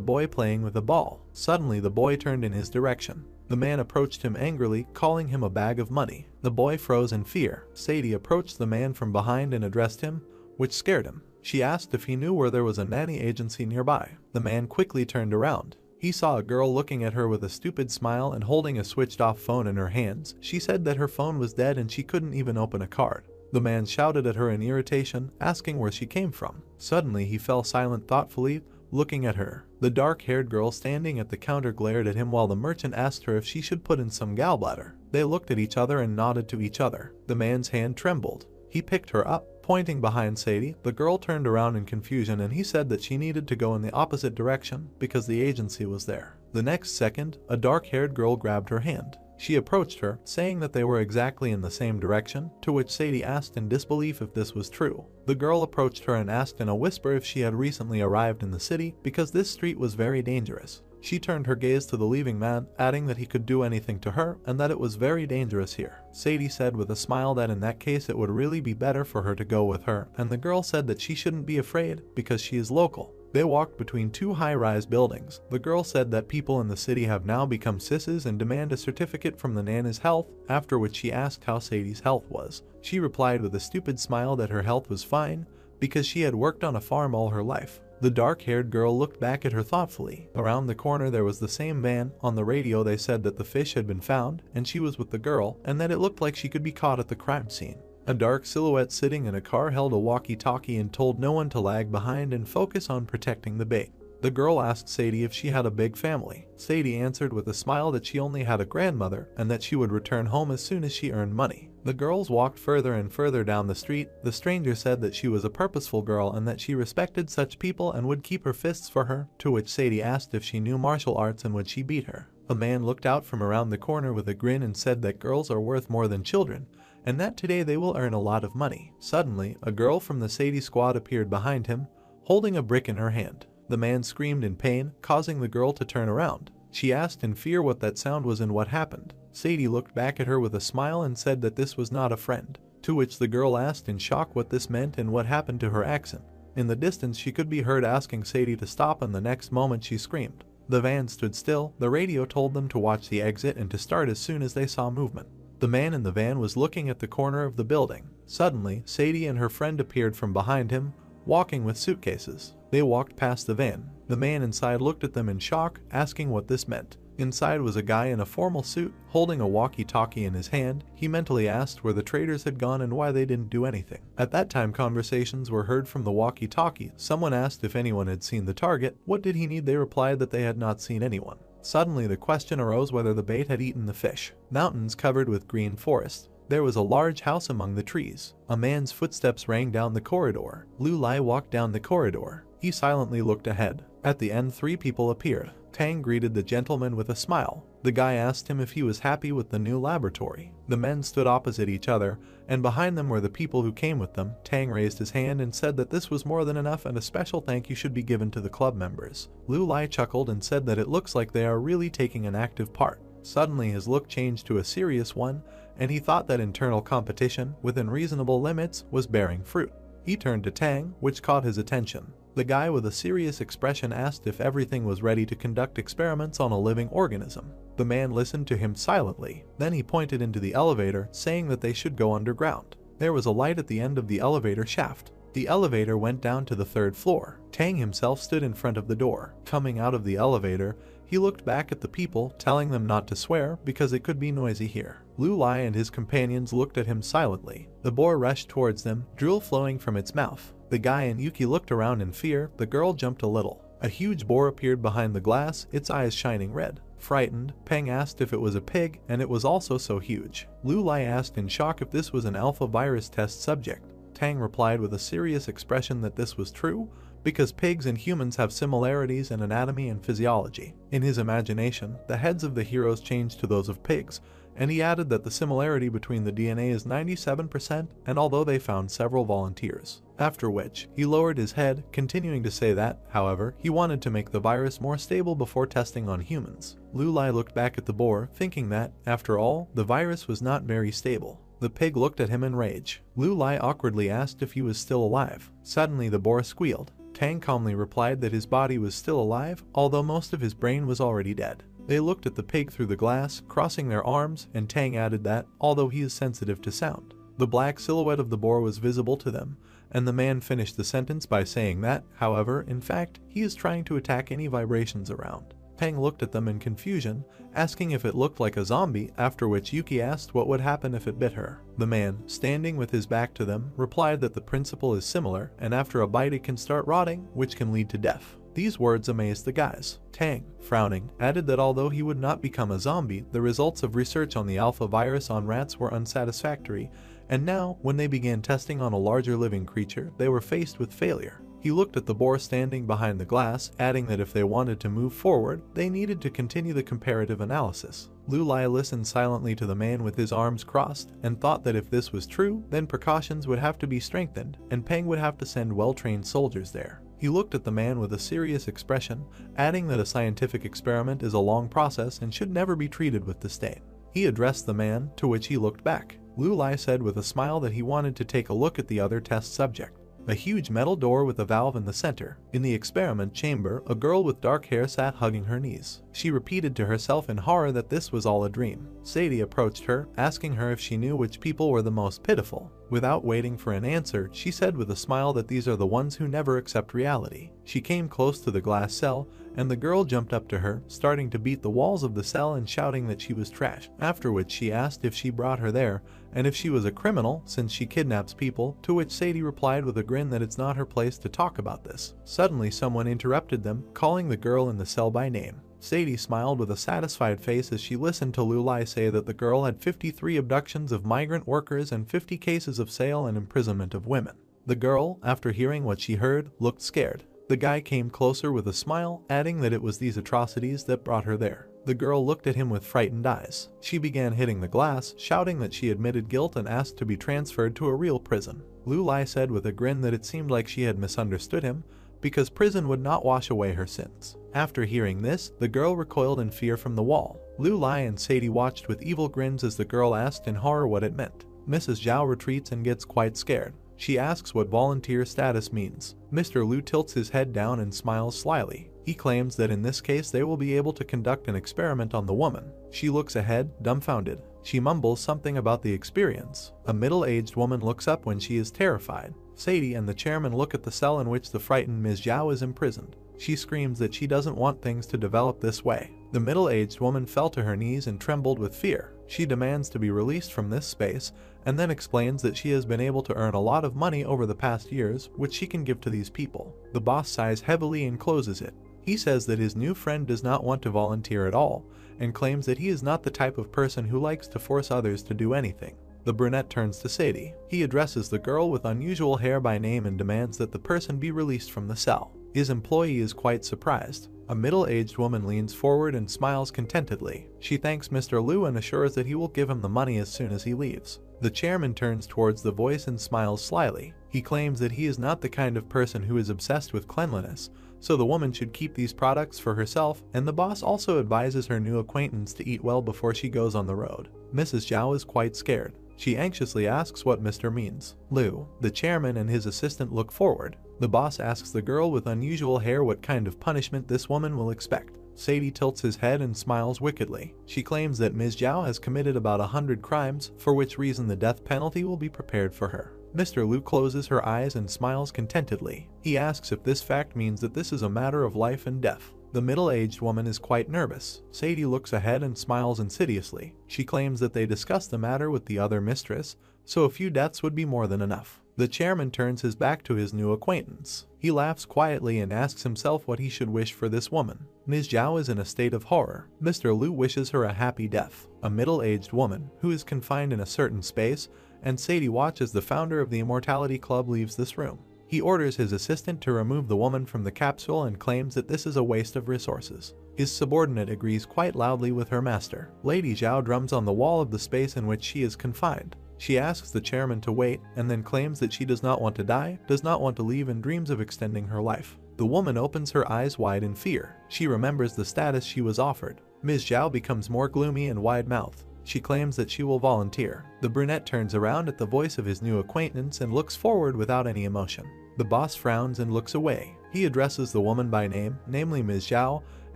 A: boy playing with a ball. Suddenly the boy turned in his direction. The man approached him angrily, calling him a bag of money. The boy froze in fear. Sadie approached the man from behind and addressed him, which scared him. She asked if he knew where there was a nanny agency nearby. The man quickly turned around. He saw a girl looking at her with a stupid smile and holding a switched-off phone in her hands. She said that her phone was dead and she couldn't even open a card. The man shouted at her in irritation, asking where she came from. Suddenly he fell silent thoughtfully, looking at her. The dark-haired girl standing at the counter glared at him while the merchant asked her if she should put in some gallbladder. They looked at each other and nodded to each other. The man's hand trembled. He picked her up, pointing behind Sadie. The girl turned around in confusion and he said that she needed to go in the opposite direction because the agency was there. The next second, a dark-haired girl grabbed her hand. She approached her, saying that they were exactly in the same direction, to which Sadie asked in disbelief if this was true. The girl approached her and asked in a whisper if she had recently arrived in the city because this street was very dangerous. She turned her gaze to the leaving man, adding that he could do anything to her and that it was very dangerous here. Sadie said with a smile that in that case it would really be better for her to go with her, and the girl said that she shouldn't be afraid because she is local. They walked between two high-rise buildings. The girl said that people in the city have now become sisses and demand a certificate from the Nana's health, after which she asked how Sadie's health was. She replied with a stupid smile that her health was fine because she had worked on a farm all her life. The dark-haired girl looked back at her thoughtfully. Around the corner there was the same van. On the radio they said that the fish had been found and she was with the girl and that it looked like she could be caught at the crime scene. A dark silhouette sitting in a car held a walkie-talkie and told no one to lag behind and focus on protecting the bait. The girl asked Sadie if she had a big family. Sadie answered with a smile that she only had a grandmother and that she would return home as soon as she earned money. The girls walked further and further down the street. The stranger said that she was a purposeful girl and that she respected such people and would keep her fists for her, to which Sadie asked if she knew martial arts and would she beat her. A man looked out from around the corner with a grin and said that girls are worth more than children, and that today they will earn a lot of money. Suddenly, a girl from the Sadie squad appeared behind him, holding a brick in her hand. The man screamed in pain, causing the girl to turn around. She asked in fear what that sound was and what happened. Sadie looked back at her with a smile and said that this was not a friend, to which the girl asked in shock what this meant and what happened to her accent. In the distance she could be heard asking Sadie to stop, and the next moment she screamed. The van stood still. The radio told them to watch the exit and to start as soon as they saw movement. The man in the van was looking at the corner of the building. Suddenly, Sadie and her friend appeared from behind him, walking with suitcases. They walked past the van. The man inside looked at them in shock, asking what this meant. Inside was a guy in a formal suit, holding a walkie-talkie in his hand. He mentally asked where the traders had gone and why they didn't do anything. At that time, conversations were heard from the walkie-talkie. Someone asked if anyone had seen the target. What did he need? They replied that they had not seen anyone. Suddenly, the question arose whether the bait had eaten the fish. Mountains covered with green forest. There was a large house among the trees. A man's footsteps rang down the corridor. Lu Lai walked down the corridor. He silently looked ahead. At the end, 3 people appeared. Tang greeted the gentleman with a smile. The guy asked him if he was happy with the new laboratory. The men stood opposite each other, and behind them were the people who came with them. Tang raised his hand and said that this was more than enough and a special thank you should be given to the club members. Lu Lai chuckled and said that it looks like they are really taking an active part. Suddenly his look changed to a serious one, and he thought that internal competition, within reasonable limits, was bearing fruit. He turned to Tang, which caught his attention. The guy with a serious expression asked if everything was ready to conduct experiments on a living organism. The man listened to him silently. Then he pointed into the elevator, saying that they should go underground. There was a light at the end of the elevator shaft. The elevator went down to the 3rd floor. Tang himself stood in front of the door. Coming out of the elevator, he looked back at the people, telling them not to swear because it could be noisy here. Lu Lai and his companions looked at him silently. The boar rushed towards them, drool flowing from its mouth. The guy and Yuki looked around in fear. The girl jumped a little. A huge boar appeared behind the glass, its eyes shining red. Frightened, Peng asked if it was a pig, and it was also so huge. Lu Lai asked in shock if this was an alpha virus test subject. Tang replied with a serious expression that this was true, because pigs and humans have similarities in anatomy and physiology. In his imagination, the heads of the heroes changed to those of pigs, and he added that the similarity between the DNA is 97%, and although they found several volunteers. After which, he lowered his head, continuing to say that, however, he wanted to make the virus more stable before testing on humans. Lu Lai looked back at the boar, thinking that, after all, the virus was not very stable. The pig looked at him in rage. Lu Lai awkwardly asked if he was still alive. Suddenly the boar squealed. Tang calmly replied that his body was still alive, although most of his brain was already dead. They looked at the pig through the glass, crossing their arms, and Tang added that, although he is sensitive to sound. The black silhouette of the boar was visible to them, and the man finished the sentence by saying that, however, in fact, he is trying to attack any vibrations around. Peng looked at them in confusion, asking if it looked like a zombie, after which Yuki asked what would happen if it bit her. The man, standing with his back to them, replied that the principle is similar, and after a bite it can start rotting, which can lead to death. These words amazed the guys. Tang, frowning, added that although he would not become a zombie, the results of research on the alpha virus on rats were unsatisfactory, and now, when they began testing on a larger living creature, they were faced with failure. He looked at the boar standing behind the glass, adding that if they wanted to move forward, they needed to continue the comparative analysis. Lu Lai listened silently to the man with his arms crossed, and thought that if this was true, then precautions would have to be strengthened, and Peng would have to send well-trained soldiers there. He looked at the man with a serious expression, adding that a scientific experiment is a long process and should never be treated with disdain. He addressed the man, to which he looked back. Lu Lai said with a smile that he wanted to take a look at the other test subject. A huge metal door with a valve in the center. In the experiment chamber, a girl with dark hair sat hugging her knees. She repeated to herself in horror that this was all a dream. Sadie approached her, asking her if she knew which people were the most pitiful. Without waiting for an answer, she said with a smile that these are the ones who never accept reality. She came close to the glass cell, and the girl jumped up to her, starting to beat the walls of the cell and shouting that she was trash, after which she asked if she brought her there, and if she was a criminal since she kidnaps people, to which Sadie replied with a grin that it's not her place to talk about this. Suddenly someone interrupted them, calling the girl in the cell by name. Sadie smiled with a satisfied face as she listened to Lu Lai say that the girl had 53 abductions of migrant workers and 50 cases of sale and imprisonment of women. The girl, after hearing what she heard, looked scared. The guy came closer with a smile, adding that it was these atrocities that brought her there. The girl looked at him with frightened eyes. She began hitting the glass, shouting that she admitted guilt and asked to be transferred to a real prison. Lu Lai said with a grin that it seemed like she had misunderstood him, because prison would not wash away her sins. After hearing this, the girl recoiled in fear from the wall. Lu Lai and Sadie watched with evil grins as the girl asked in horror what it meant. Mrs. Zhao retreats and gets quite scared. She asks what volunteer status means. Mr. Lu tilts his head down and smiles slyly. He claims that in this case they will be able to conduct an experiment on the woman. She looks ahead, dumbfounded. She mumbles something about the experience. A middle-aged woman looks up when she is terrified. Sadie and the chairman look at the cell in which the frightened Ms. Zhao is imprisoned. She screams that she doesn't want things to develop this way. The middle-aged woman fell to her knees and trembled with fear. She demands to be released from this space, and then explains that she has been able to earn a lot of money over the past years, which she can give to these people. The boss sighs heavily and closes it. He says that his new friend does not want to volunteer at all, and claims that he is not the type of person who likes to force others to do anything. The brunette turns to Sadie. He addresses the girl with unusual hair by name and demands that the person be released from the cell. His employee is quite surprised. A middle-aged woman leans forward and smiles contentedly. She thanks Mr. Lu and assures that he will give him the money as soon as he leaves. The chairman turns towards the voice and smiles slyly. He claims that he is not the kind of person who is obsessed with cleanliness, so the woman should keep these products for herself, and the boss also advises her new acquaintance to eat well before she goes on the road. Mrs. Zhao is quite scared. She anxiously asks what Mr. means. Lu, the chairman, and his assistant look forward. The boss asks the girl with unusual hair what kind of punishment this woman will expect. Sadie tilts his head and smiles wickedly. She claims that Ms. Zhao has committed about 100 crimes, for which reason the death penalty will be prepared for her. Mr. Lu closes her eyes and smiles contentedly. He asks if this fact means that this is a matter of life and death. The middle-aged woman is quite nervous. Sadie looks ahead and smiles insidiously. She claims that they discussed the matter with the other mistress, so a few deaths would be more than enough. The chairman turns his back to his new acquaintance. He laughs quietly and asks himself what he should wish for this woman. Ms. Zhao is in a state of horror. Mr. Lu wishes her a happy death. A middle-aged woman, who is confined in a certain space, and Sadie watches the founder of the Immortality Club leaves this room. He orders his assistant to remove the woman from the capsule and claims that this is a waste of resources. His subordinate agrees quite loudly with her master. Lady Zhao drums on the wall of the space in which she is confined. She asks the chairman to wait and then claims that she does not want to die, does not want to leave, and dreams of extending her life. The woman opens her eyes wide in fear. She remembers the status she was offered. Ms. Zhao becomes more gloomy and wide-mouthed. She claims that she will volunteer. The brunette turns around at the voice of his new acquaintance and looks forward without any emotion. The boss frowns and looks away. He addresses the woman by name, namely Ms. Zhao,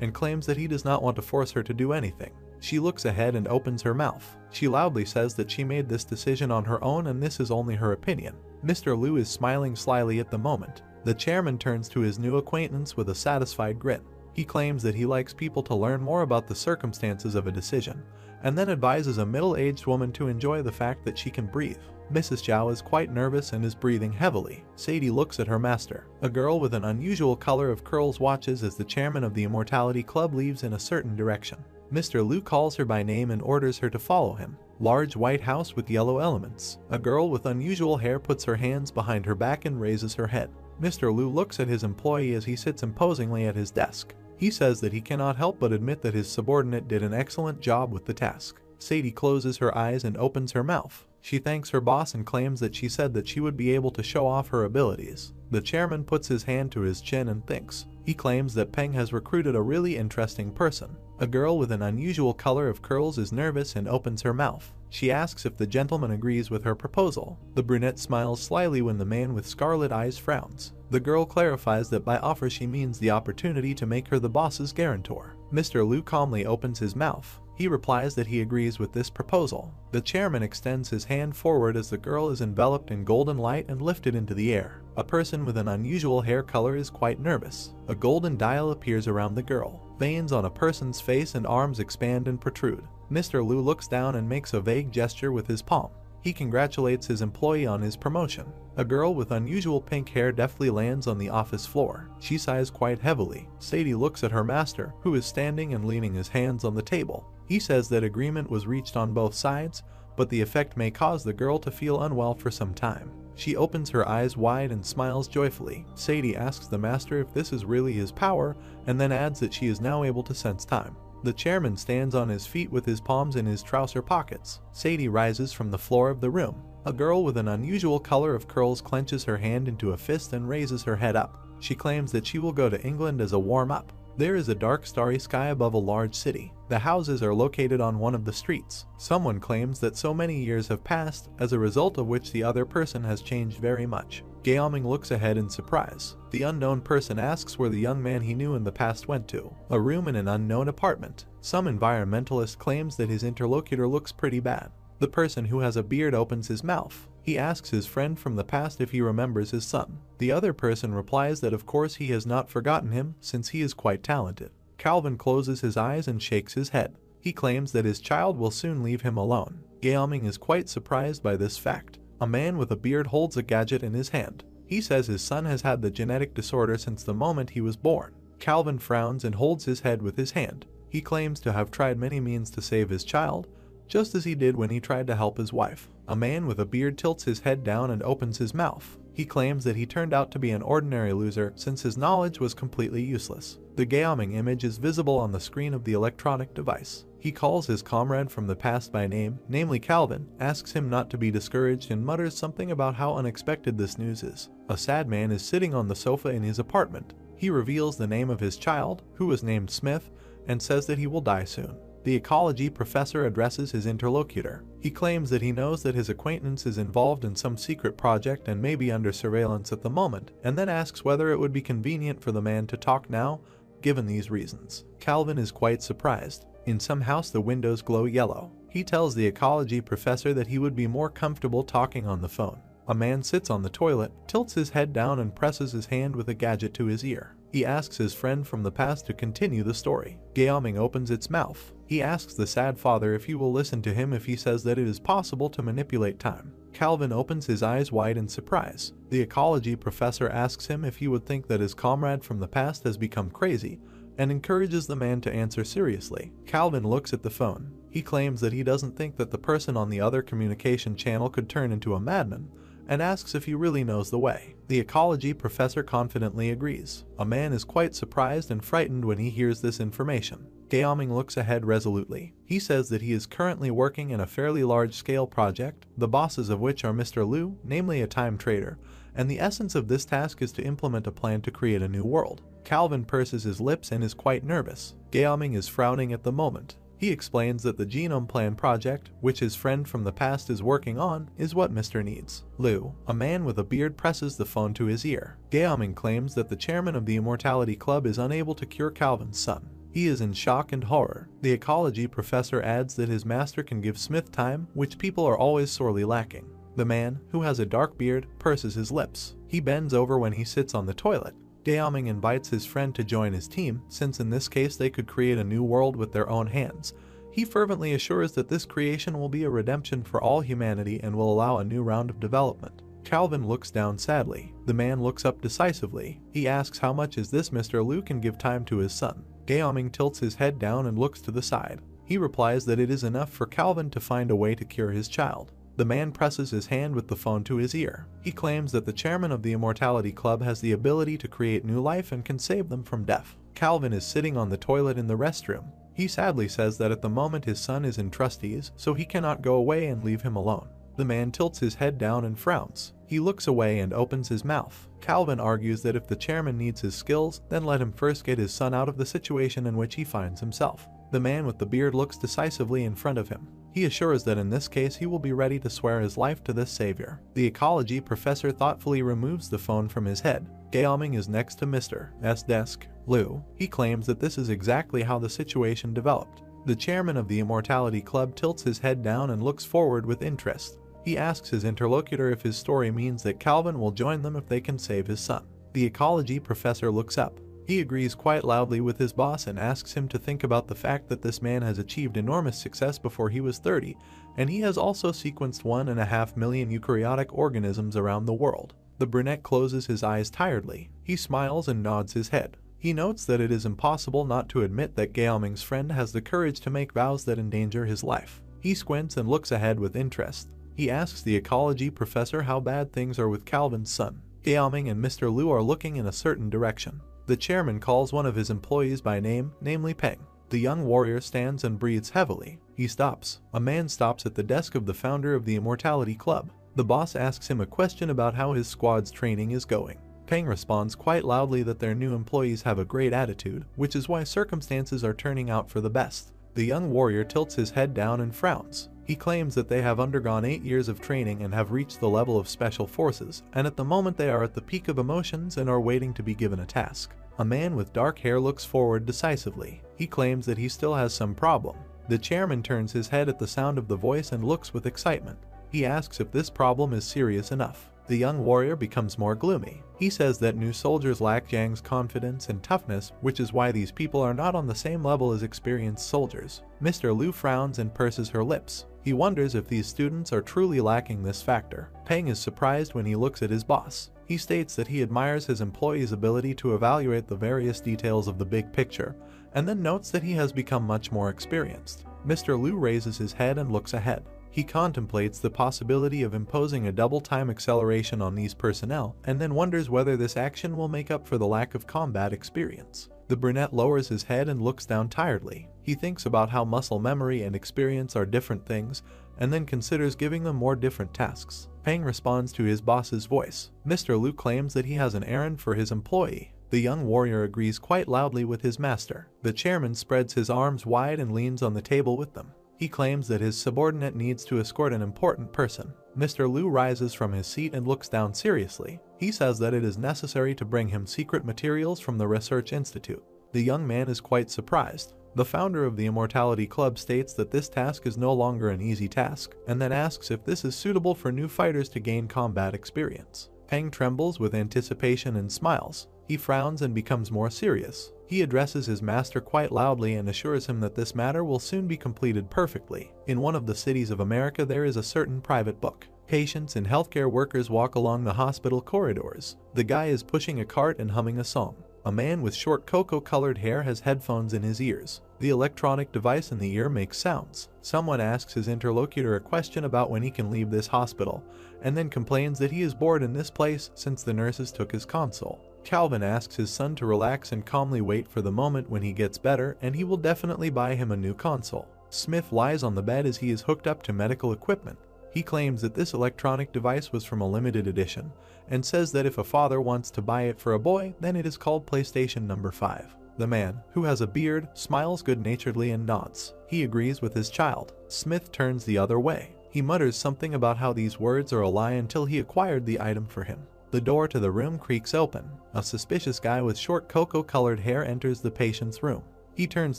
A: and claims that he does not want to force her to do anything. She looks ahead and opens her mouth. She loudly says that she made this decision on her own and this is only her opinion. Mr. Lu is smiling slyly at the moment. The chairman turns to his new acquaintance with a satisfied grin. He claims that he likes people to learn more about the circumstances of a decision, and then advises a middle-aged woman to enjoy the fact that she can breathe. Mrs. Zhao is quite nervous and is breathing heavily. Sadie looks at her master. A girl with an unusual color of curls watches as the chairman of the Immortality Club leaves in a certain direction. Mr. Liu calls her by name and orders her to follow him. Large white house with yellow elements. A girl with unusual hair puts her hands behind her back and raises her head. Mr. Liu looks at his employee as he sits imposingly at his desk. He says that he cannot help but admit that his subordinate did an excellent job with the task. Sadie closes her eyes and opens her mouth. She thanks her boss and claims that she said that she would be able to show off her abilities. The chairman puts his hand to his chin and thinks. He claims that Peng has recruited a really interesting person. A girl with an unusual color of curls is nervous and opens her mouth. She asks if the gentleman agrees with her proposal. The brunette smiles slyly when the man with scarlet eyes frowns. The girl clarifies that by offer she means the opportunity to make her the boss's guarantor. Mr. Liu calmly opens his mouth. He replies that he agrees with this proposal. The chairman extends his hand forward as the girl is enveloped in golden light and lifted into the air. A person with an unusual hair color is quite nervous. A golden dial appears around the girl. Veins on a person's face and arms expand and protrude. Mr. Liu looks down and makes a vague gesture with his palm. He congratulates his employee on his promotion. A girl with unusual pink hair deftly lands on the office floor. She sighs quite heavily. Sadie looks at her master, who is standing and leaning his hands on the table. He says that agreement was reached on both sides, but the effect may cause the girl to feel unwell for some time. She opens her eyes wide and smiles joyfully. Sadie asks the master if this is really his power, and then adds that she is now able to sense time. The chairman stands on his feet with his palms in his trouser pockets. Sadie rises from the floor of the room. A girl with an unusual color of curls clenches her hand into a fist and raises her head up. She claims that she will go to England as a warm-up. There is a dark starry sky above a large city. The houses are located on one of the streets. Someone claims that so many years have passed, as a result of which the other person has changed very much. Gaoming looks ahead in surprise. The unknown person asks where the young man he knew in the past went to. A room in an unknown apartment. Some environmentalist claims that his interlocutor looks pretty bad. The person who has a beard opens his mouth. He asks his friend from the past if he remembers his son. The other person replies that of course he has not forgotten him, since he is quite talented. Calvin closes his eyes and shakes his head. He claims that his child will soon leave him alone. Gaoming is quite surprised by this fact. A man with a beard holds a gadget in his hand. He says his son has had the genetic disorder since the moment he was born. Calvin frowns and holds his head with his hand. He claims to have tried many means to save his child, just as he did when he tried to help his wife. A man with a beard tilts his head down and opens his mouth. He claims that he turned out to be an ordinary loser since his knowledge was completely useless. The Gaoming image is visible on the screen of the electronic device. He calls his comrade from the past by name, namely Calvin, asks him not to be discouraged and mutters something about how unexpected this news is. A sad man is sitting on the sofa in his apartment. He reveals the name of his child, who was named Smith, and says that he will die soon. The ecology professor addresses his interlocutor. He claims that he knows that his acquaintance is involved in some secret project and may be under surveillance at the moment, and then asks whether it would be convenient for the man to talk now, given these reasons. Calvin is quite surprised. In some house the windows glow yellow. He tells the ecology professor that he would be more comfortable talking on the phone. A man sits on the toilet, tilts his head down and presses his hand with a gadget to his ear. He asks his friend from the past to continue the story. Gaoming opens its mouth. He asks the sad father if he will listen to him if he says that it is possible to manipulate time. Calvin opens his eyes wide in surprise. The ecology professor asks him if he would think that his comrade from the past has become crazy, and encourages the man to answer seriously. Calvin looks at the phone. He claims that he doesn't think that the person on the other communication channel could turn into a madman, and asks if he really knows the way. The ecology professor confidently agrees. A man is quite surprised and frightened when he hears this information. Gaoming looks ahead resolutely. He says that he is currently working in a fairly large-scale project, the bosses of which are Mr. Liu, namely a time trader, and the essence of this task is to implement a plan to create a new world. Calvin purses his lips and is quite nervous. Gaoming is frowning at the moment. He explains that the Genome Plan project, which his friend from the past is working on, is what Mr. needs. Liu, a man with a beard, presses the phone to his ear. Gaoming claims that the chairman of the Immortality Club is unable to cure Calvin's son. He is in shock and horror. The ecology professor adds that his master can give Smith time, which people are always sorely lacking. The man, who has a dark beard, purses his lips. He bends over when he sits on the toilet. Gaoming invites his friend to join his team, since in this case they could create a new world with their own hands. He fervently assures that this creation will be a redemption for all humanity and will allow a new round of development. Calvin looks down sadly. The man looks up decisively. He asks how much is this Mr. Liu can give time to his son. Gaoming tilts his head down and looks to the side. He replies that it is enough for Calvin to find a way to cure his child. The man presses his hand with the phone to his ear. He claims that the chairman of the Immortality Club has the ability to create new life and can save them from death. Calvin is sitting on the toilet in the restroom. He sadly says that at the moment his son is in trustees, so he cannot go away and leave him alone. The man tilts his head down and frowns. He looks away and opens his mouth. Calvin argues that if the chairman needs his skills, then let him first get his son out of the situation in which he finds himself. The man with the beard looks decisively in front of him. He assures that in this case he will be ready to swear his life to this savior. The ecology professor thoughtfully removes the phone from his head. Gaoming is next to Mr. S. desk, Liu. He claims that this is exactly how the situation developed. The chairman of the Immortality Club tilts his head down and looks forward with interest. He asks his interlocutor if his story means that Calvin will join them if they can save his son. The ecology professor looks up. He agrees quite loudly with his boss and asks him to think about the fact that this man has achieved enormous success before he was 30, and he has also sequenced 1.5 million eukaryotic organisms around the world. The brunette closes his eyes tiredly. He smiles and nods his head. He notes that it is impossible not to admit that Gaoming's friend has the courage to make vows that endanger his life. He squints and looks ahead with interest. He asks the ecology professor how bad things are with Calvin's son. Gaoming and Mr. Liu are looking in a certain direction. The chairman calls one of his employees by name, namely Peng. The young warrior stands and breathes heavily. He stops. A man stops at the desk of the founder of the Immortality Club. The boss asks him a question about how his squad's training is going. Peng responds quite loudly that their new employees have a great attitude, which is why circumstances are turning out for the best. The young warrior tilts his head down and frowns. He claims that they have undergone 8 years of training and have reached the level of special forces, and at the moment they are at the peak of emotions and are waiting to be given a task. A man with dark hair looks forward decisively. He claims that he still has some problem. The chairman turns his head at the sound of the voice and looks with excitement. He asks if this problem is serious enough. The young warrior becomes more gloomy. He says that new soldiers lack Jiang's confidence and toughness, which is why these people are not on the same level as experienced soldiers. Mr. Liu frowns and purses her lips. He wonders if these students are truly lacking this factor. Peng is surprised when he looks at his boss. He states that he admires his employee's ability to evaluate the various details of the big picture, and then notes that he has become much more experienced. Mr. Liu raises his head and looks ahead. He contemplates the possibility of imposing a double-time acceleration on these personnel, and then wonders whether this action will make up for the lack of combat experience. The brunette lowers his head and looks down tiredly. He thinks about how muscle memory and experience are different things, and then considers giving them more different tasks. Peng responds to his boss's voice. Mr. Liu claims that he has an errand for his employee. The young warrior agrees quite loudly with his master. The chairman spreads his arms wide and leans on the table with them. He claims that his subordinate needs to escort an important person. Mr. Liu rises from his seat and looks down seriously. He says that it is necessary to bring him secret materials from the research institute. The young man is quite surprised. The founder of the Immortality Club states that this task is no longer an easy task, and then asks if this is suitable for new fighters to gain combat experience. Peng trembles with anticipation and smiles. He frowns and becomes more serious. He addresses his master quite loudly and assures him that this matter will soon be completed perfectly. In one of the cities of America there is a certain private book. Patients and healthcare workers walk along the hospital corridors. The guy is pushing a cart and humming a song. A man with short cocoa-colored hair has headphones in his ears. The electronic device in the ear makes sounds. Someone asks his interlocutor a question about when he can leave this hospital, and then complains that he is bored in this place since the nurses took his console. Calvin asks his son to relax and calmly wait for the moment when he gets better, and he will definitely buy him a new console. Smith lies on the bed as he is hooked up to medical equipment. He claims that this electronic device was from a limited edition, and says that if a father wants to buy it for a boy, then it is called PlayStation number 5. The man, who has a beard, smiles good-naturedly and nods. He agrees with his child. Smith turns the other way. He mutters something about how these words are a lie until he acquired the item for him. The door to the room creaks open. A suspicious guy with short cocoa-colored hair enters the patient's room. He turns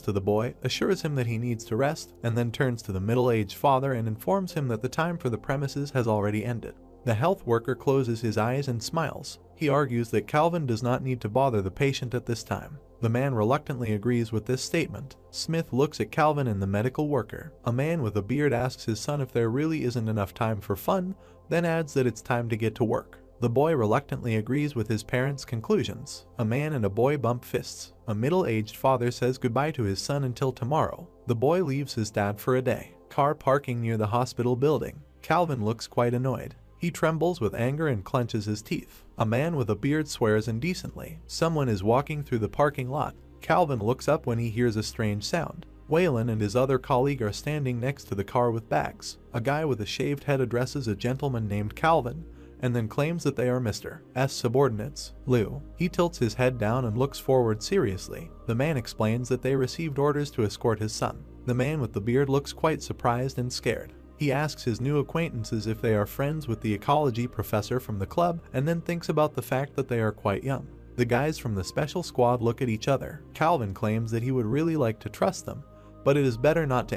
A: to the boy, assures him that he needs to rest, and then turns to the middle-aged father and informs him that the time for the premises has already ended. The health worker closes his eyes and smiles. He argues that Calvin does not need to bother the patient at this time. The man reluctantly agrees with this statement. Smith looks at Calvin and the medical worker. A man with a beard asks his son if there really isn't enough time for fun, then adds that it's time to get to work. The boy reluctantly agrees with his parents' conclusions. A man and a boy bump fists. A middle-aged father says goodbye to his son until tomorrow. The boy leaves his dad for a day. Car parking near the hospital building. Calvin looks quite annoyed. He trembles with anger and clenches his teeth. A man with a beard swears indecently. Someone is walking through the parking lot. Calvin looks up when he hears a strange sound. Whalen and his other colleague are standing next to the car with bags. A guy with a shaved head addresses a gentleman named Calvin and then claims that they are Mr. S. subordinates. Lou. He tilts his head down and looks forward seriously. The man explains that they received orders to escort his son. The man with the beard looks quite surprised and scared. He asks his new acquaintances if they are friends with the ecology professor from the club and then thinks about the fact that they are quite young. The guys from the special squad look at each other. Calvin claims that he would really like to trust them, but it is better not to